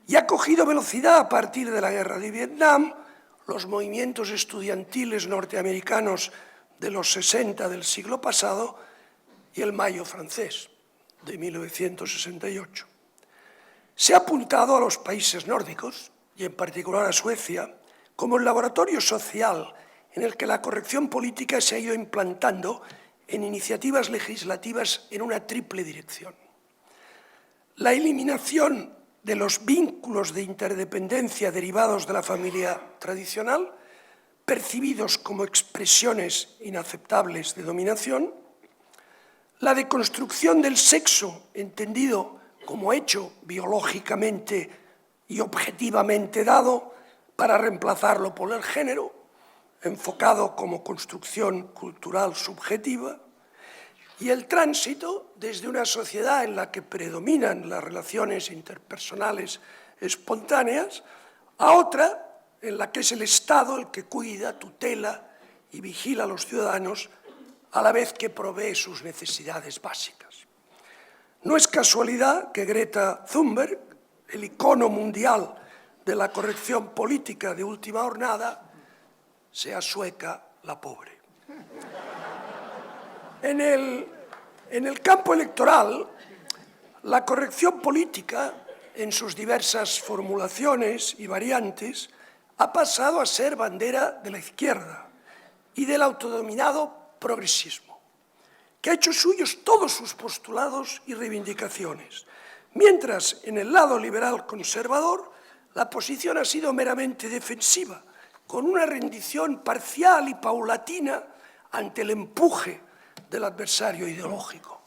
Y ha cogido velocidad a partir de la Guerra de Vietnam, los movimientos estudiantiles norteamericanos de los 60 del siglo pasado y el Mayo francés de 1968. Se ha apuntado a los países nórdicos, y en particular a Suecia, como el laboratorio social en el que la corrección política se ha ido implantando en iniciativas legislativas en una triple dirección. La eliminación de los vínculos de interdependencia derivados de la familia tradicional, percibidos como expresiones inaceptables de dominación, la deconstrucción del sexo, entendido como hecho biológicamente y objetivamente dado, para reemplazarlo por el género, enfocado como construcción cultural subjetiva, y el tránsito desde una sociedad en la que predominan las relaciones interpersonales espontáneas a otra en la que es el Estado el que cuida, tutela y vigila a los ciudadanos a la vez que provee sus necesidades básicas. No es casualidad que Greta Thunberg, el icono mundial de la corrección política de última jornada, sea sueca la pobre. En el campo electoral, la corrección política, en sus diversas formulaciones y variantes, ha pasado a ser bandera de la izquierda y del autodominado progresismo, que ha hecho suyos todos sus postulados y reivindicaciones, mientras en el lado liberal conservador la posición ha sido meramente defensiva, con una rendición parcial y paulatina ante el empuje del adversario ideológico,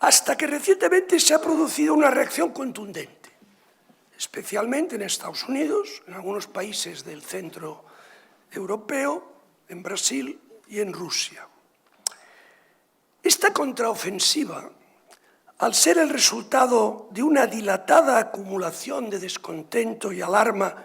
hasta que recientemente se ha producido una reacción contundente, especialmente en Estados Unidos, en algunos países del centro europeo, en Brasil y en Rusia. Esta contraofensiva, al ser el resultado de una dilatada acumulación de descontento y alarma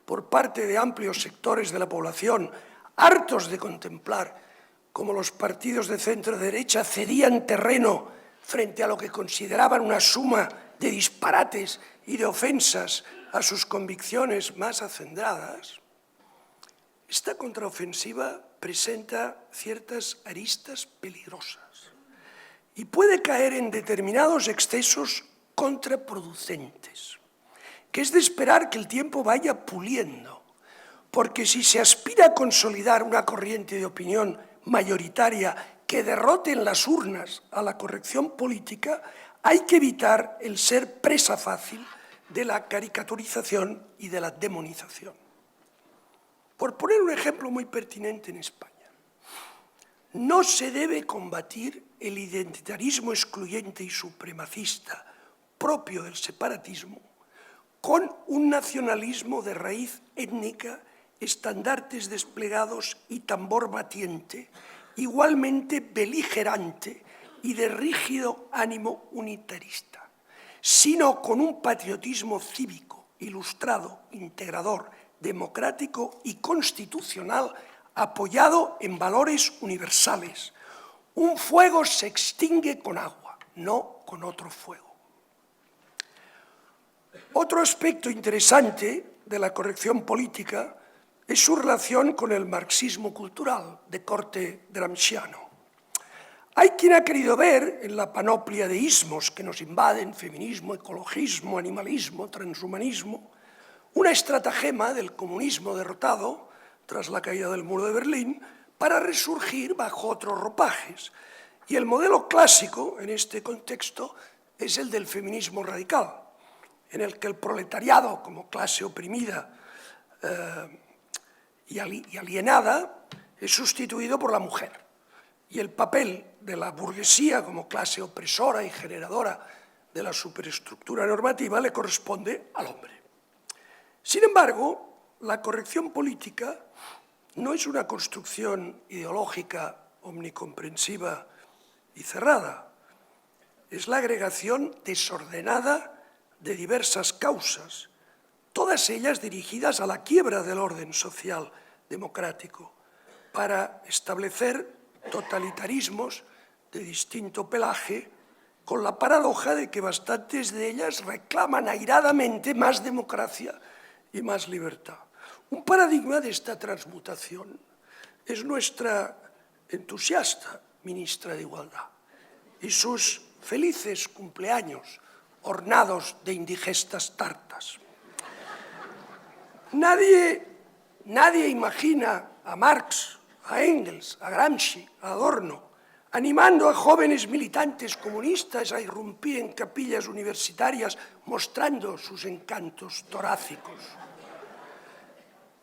por parte de amplios sectores de la población, hartos de contemplar cómo los partidos de centro-derecha cedían terreno frente a lo que consideraban una suma de disparates y de ofensas a sus convicciones más acendradas, esta contraofensiva presenta ciertas aristas peligrosas y puede caer en determinados excesos contraproducentes, que es de esperar que el tiempo vaya puliendo, porque si se aspira a consolidar una corriente de opinión mayoritaria que derrote en las urnas a la corrección política, hay que evitar el ser presa fácil de la caricaturización y de la demonización. Por poner un ejemplo muy pertinente en España, no se debe combatir el identitarismo excluyente y supremacista propio del separatismo con un nacionalismo de raíz étnica, estandartes desplegados y tambor batiente, igualmente beligerante y de rígido ánimo unitarista, sino con un patriotismo cívico, ilustrado, integrador, democrático y constitucional apoyado en valores universales. Un fuego se extingue con agua, no con otro fuego. Otro aspecto interesante de la corrección política es su relación con el marxismo cultural de corte gramsciano. Hay quien ha querido ver en la panoplia de ismos que nos invaden, feminismo, ecologismo, animalismo, transhumanismo, una estratagema del comunismo derrotado tras la caída del muro de Berlín para resurgir bajo otros ropajes. Y el modelo clásico en este contexto es el del feminismo radical, en el que el proletariado como clase oprimida y alienada es sustituido por la mujer, y el papel de la burguesía como clase opresora y generadora de la superestructura normativa le corresponde al hombre. Sin embargo, la corrección política no es una construcción ideológica omnicomprensiva y cerrada, es la agregación desordenada de diversas causas, todas ellas dirigidas a la quiebra del orden social democrático, para establecer totalitarismos de distinto pelaje, con la paradoja de que bastantes de ellas reclaman airadamente más democracia y más libertad. Un paradigma de esta transmutación es nuestra entusiasta ministra de Igualdad y sus felices cumpleaños ornados de indigestas tartas. Nadie imagina a Marx, a Engels, a Gramsci, a Adorno, animando a jóvenes militantes comunistas a irrumpir en capillas universitarias mostrando sus encantos torácicos.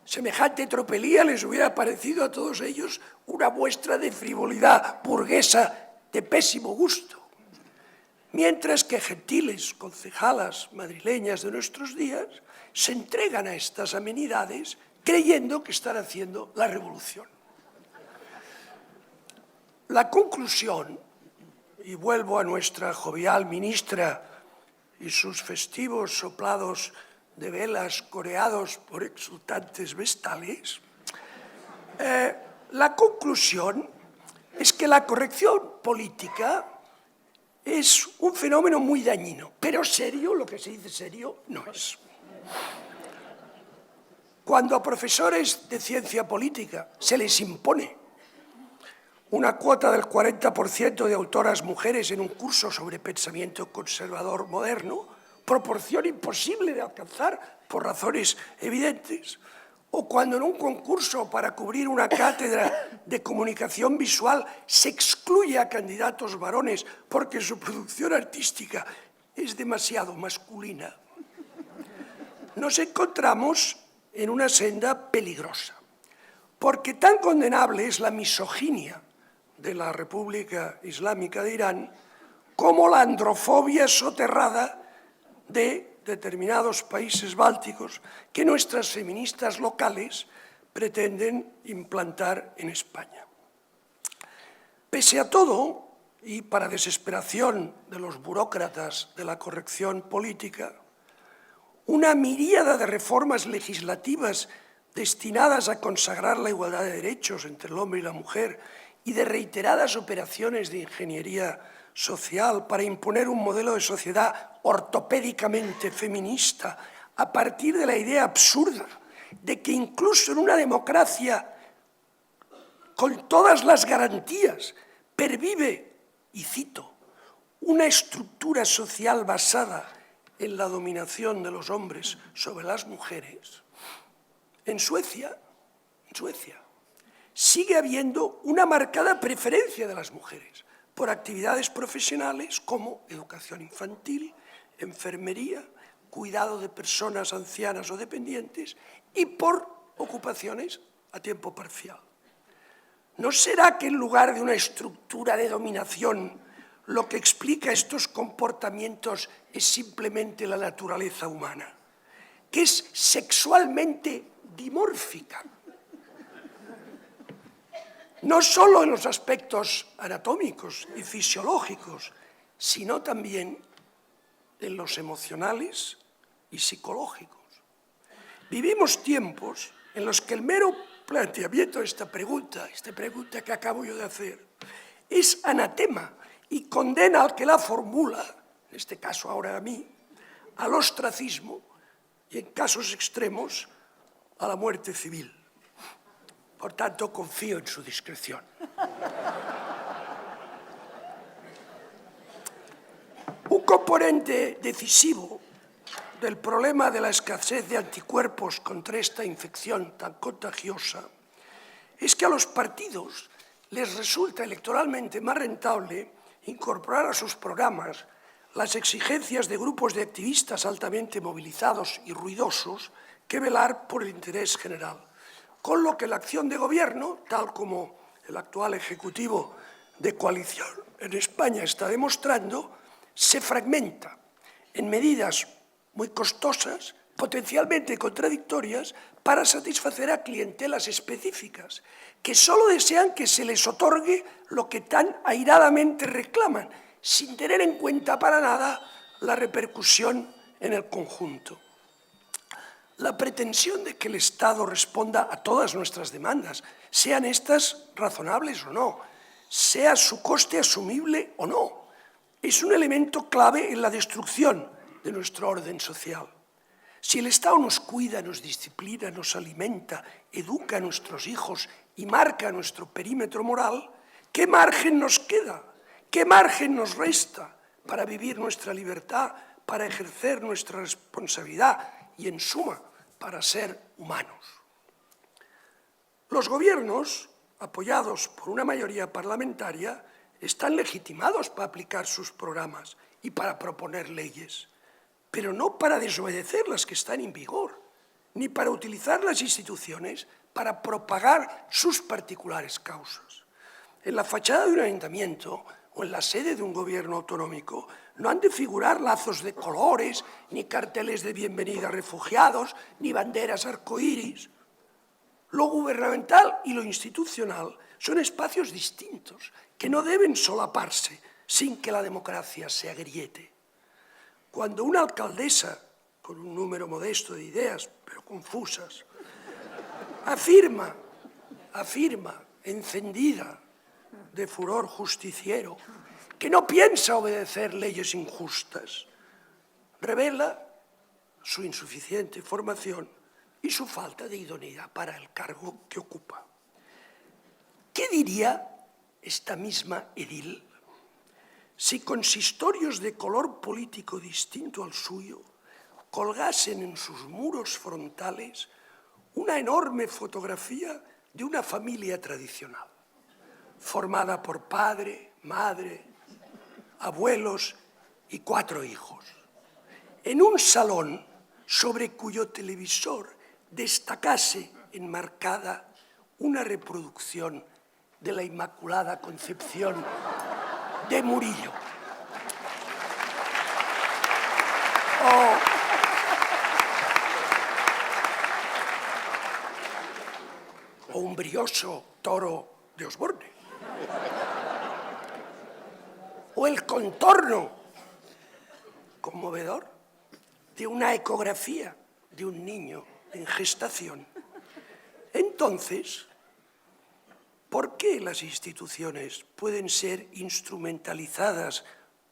Semejante tropelía les hubiera parecido a todos ellos una muestra de frivolidad burguesa de pésimo gusto, mientras que gentiles concejalas madrileñas de nuestros días se entregan a estas amenidades creyendo que están haciendo la revolución. La conclusión, y vuelvo a nuestra jovial ministra y sus festivos soplados de velas coreados por exultantes vestales, la conclusión es que la corrección política es un fenómeno muy dañino, pero serio, lo que se dice serio, no es. Cuando a profesores de ciencia política se les impone una cuota del 40% de autoras mujeres en un curso sobre pensamiento conservador moderno, proporción imposible de alcanzar por razones evidentes, o cuando en un concurso para cubrir una cátedra de comunicación visual se excluye a candidatos varones porque su producción artística es demasiado masculina, nos encontramos en una senda peligrosa, porque tan condenable es la misoginia de la República Islámica de Irán como la androfobia soterrada de determinados países bálticos que nuestras feministas locales pretenden implantar en España. Pese a todo, y para desesperación de los burócratas de la corrección política, una miríada de reformas legislativas destinadas a consagrar la igualdad de derechos entre el hombre y la mujer y de reiteradas operaciones de ingeniería social para imponer un modelo de sociedad ortopédicamente feminista a partir de la idea absurda de que incluso en una democracia con todas las garantías pervive, y cito, una estructura social basada en la dominación de los hombres sobre las mujeres, en Suecia sigue habiendo una marcada preferencia de las mujeres por actividades profesionales como educación infantil, enfermería, cuidado de personas ancianas o dependientes y por ocupaciones a tiempo parcial. ¿No será que en lugar de una estructura de dominación lo que explica estos comportamientos es simplemente la naturaleza humana, que es sexualmente dimórfica? No solo en los aspectos anatómicos y fisiológicos, sino también en los emocionales y psicológicos. Vivimos tiempos en los que el mero planteamiento de esta pregunta que acabo yo de hacer, es anatema y condena al que la formula, en este caso ahora a mí, al ostracismo y en casos extremos a la muerte civil. Por tanto, confío en su discreción. Un componente decisivo del problema de la escasez de anticuerpos contra esta infección tan contagiosa es que a los partidos les resulta electoralmente más rentable incorporar a sus programas las exigencias de grupos de activistas altamente movilizados y ruidosos que velar por el interés general. Con lo que la acción de gobierno, tal como el actual Ejecutivo de coalición en España está demostrando, se fragmenta en medidas muy costosas, potencialmente contradictorias, para satisfacer a clientelas específicas, que solo desean que se les otorgue lo que tan airadamente reclaman, sin tener en cuenta para nada la repercusión en el conjunto. La pretensión de que el Estado responda a todas nuestras demandas, sean estas razonables o no, sea su coste asumible o no, es un elemento clave en la destrucción de nuestro orden social. Si el Estado nos cuida, nos disciplina, nos alimenta, educa a nuestros hijos y marca nuestro perímetro moral, ¿qué margen nos queda? ¿Qué margen nos resta para vivir nuestra libertad, para ejercer nuestra responsabilidad y, en suma, para ser humanos? Los gobiernos, apoyados por una mayoría parlamentaria, están legitimados para aplicar sus programas y para proponer leyes, pero no para desobedecer las que están en vigor, ni para utilizar las instituciones para propagar sus particulares causas. En la fachada de un ayuntamiento o en la sede de un gobierno autonómico no han de figurar lazos de colores, ni carteles de bienvenida a refugiados, ni banderas arcoíris. Lo gubernamental y lo institucional son espacios distintos que no deben solaparse sin que la democracia se agriete. Cuando una alcaldesa, con un número modesto de ideas, pero confusas, afirma, encendida de furor justiciero, que no piensa obedecer leyes injustas, revela su insuficiente formación y su falta de idoneidad para el cargo que ocupa. ¿Qué diría esta misma edil si consistorios de color político distinto al suyo colgasen en sus muros frontales una enorme fotografía de una familia tradicional, formada por padre, madre, abuelos y 4 hijos, en un salón sobre cuyo televisor destacase enmarcada una reproducción de la Inmaculada Concepción de Murillo? O un brioso toro de Osborne. O el contorno conmovedor de una ecografía de un niño en gestación. Entonces, ¿por qué las instituciones pueden ser instrumentalizadas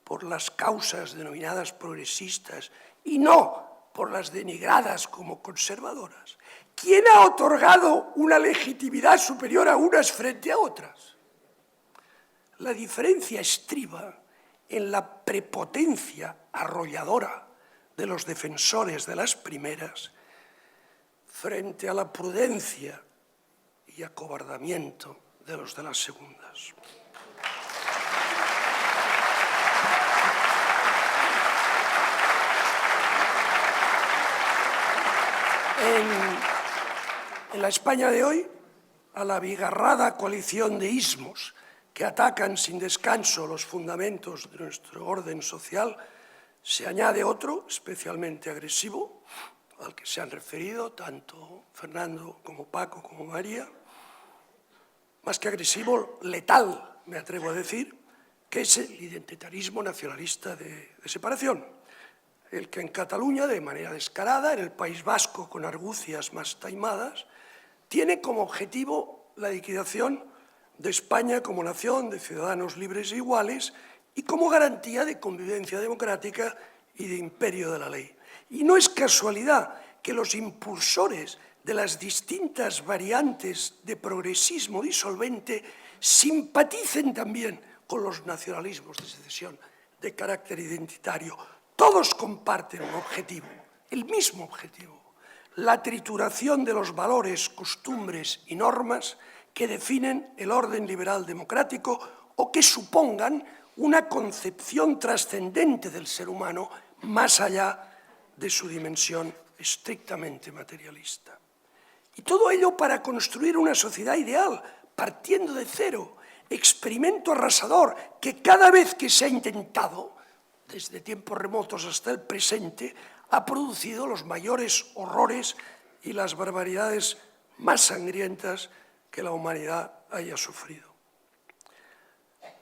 por las causas denominadas progresistas y no por las denigradas como conservadoras? ¿Quién ha otorgado una legitimidad superior a unas frente a otras? La diferencia estriba en la prepotencia arrolladora de los defensores de las primeras frente a la prudencia y acobardamiento de los de las segundas. En la España de hoy, a la abigarrada coalición de ismos que atacan sin descanso los fundamentos de nuestro orden social, se añade otro especialmente agresivo, al que se han referido tanto Fernando como Paco como María, más que agresivo, letal, me atrevo a decir, que es el identitarismo nacionalista de separación, el que en Cataluña, de manera descarada, en el País Vasco, con argucias más taimadas, tiene como objetivo la liquidación de España como nación de ciudadanos libres e iguales y como garantía de convivencia democrática y de imperio de la ley. Y no es casualidad que los impulsores de las distintas variantes de progresismo disolvente simpaticen también con los nacionalismos de secesión de carácter identitario. Todos comparten un objetivo, el mismo objetivo: la trituración de los valores, costumbres y normas que definen el orden liberal democrático o que supongan una concepción trascendente del ser humano más allá de su dimensión estrictamente materialista. Y todo ello para construir una sociedad ideal, partiendo de cero, experimento arrasador que cada vez que se ha intentado, desde tiempos remotos hasta el presente, ha producido los mayores horrores y las barbaridades más sangrientas que la humanidad haya sufrido.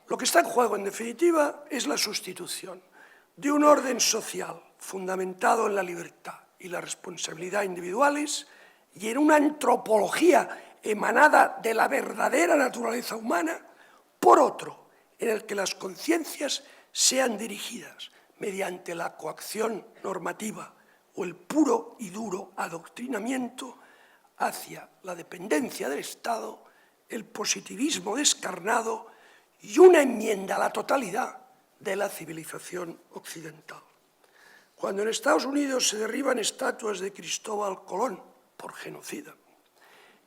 Lo que está en juego, en definitiva, es la sustitución de un orden social fundamentado en la libertad y la responsabilidad individuales y en una antropología emanada de la verdadera naturaleza humana, por otro, en el que las conciencias sean dirigidas mediante la coacción normativa o el puro y duro adoctrinamiento hacia la dependencia del Estado, el positivismo descarnado y una enmienda a la totalidad de la civilización occidental. Cuando en Estados Unidos se derriban estatuas de Cristóbal Colón por genocida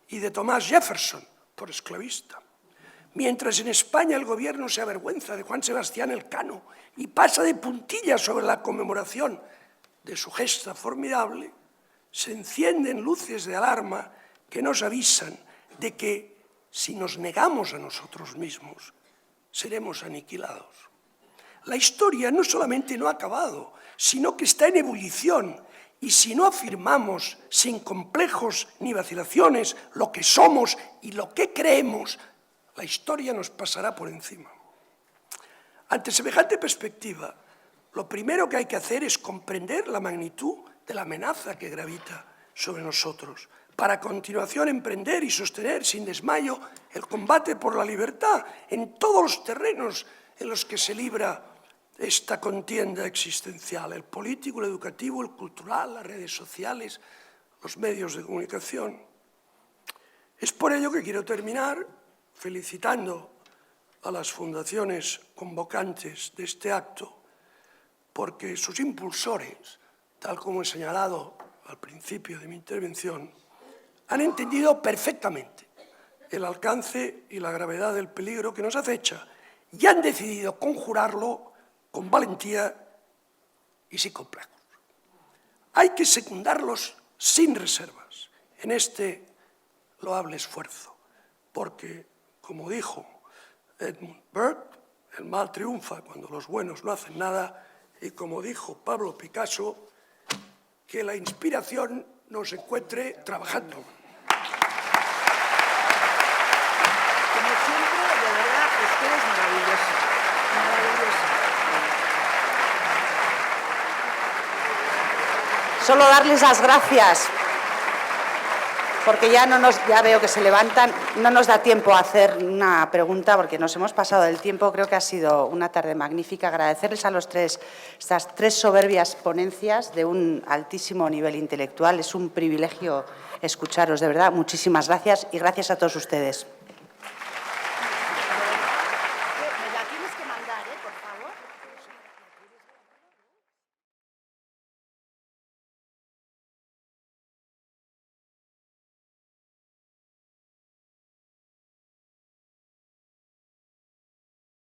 y de Thomas Jefferson por esclavista, Mientras en España el gobierno se avergüenza de Juan Sebastián Elcano y pasa de puntillas sobre la conmemoración de su gesta formidable, se encienden luces de alarma que nos avisan de que si nos negamos a nosotros mismos, seremos aniquilados. La historia no solamente no ha acabado, sino que está en ebullición, y si no afirmamos sin complejos ni vacilaciones lo que somos y lo que creemos, la historia nos pasará por encima. Ante semejante perspectiva, lo primero que hay que hacer es comprender la magnitud de la amenaza que gravita sobre nosotros, para a continuación emprender y sostener sin desmayo el combate por la libertad en todos los terrenos en los que se libra esta contienda existencial: el político, el educativo, el cultural, las redes sociales, los medios de comunicación. Es por ello que quiero terminar felicitando a las fundaciones convocantes de este acto, porque sus impulsores, tal como he señalado al principio de mi intervención, han entendido perfectamente el alcance y la gravedad del peligro que nos acecha y han decidido conjurarlo con valentía y sin complejos. Hay que secundarlos sin reservas en este loable esfuerzo, porque, como dijo Edmund Burke, el mal triunfa cuando los buenos no hacen nada, y como dijo Pablo Picasso, que la inspiración nos encuentre trabajando. Como siempre, de verdad, es que eres maravilloso. Maravilloso. Solo darles las gracias, porque ya veo que se levantan. No nos da tiempo a hacer una pregunta porque nos hemos pasado del tiempo. Creo que ha sido una tarde magnífica. Agradecerles a los tres estas tres soberbias ponencias de un altísimo nivel intelectual. Es un privilegio escucharos, de verdad. Muchísimas gracias y gracias a todos ustedes.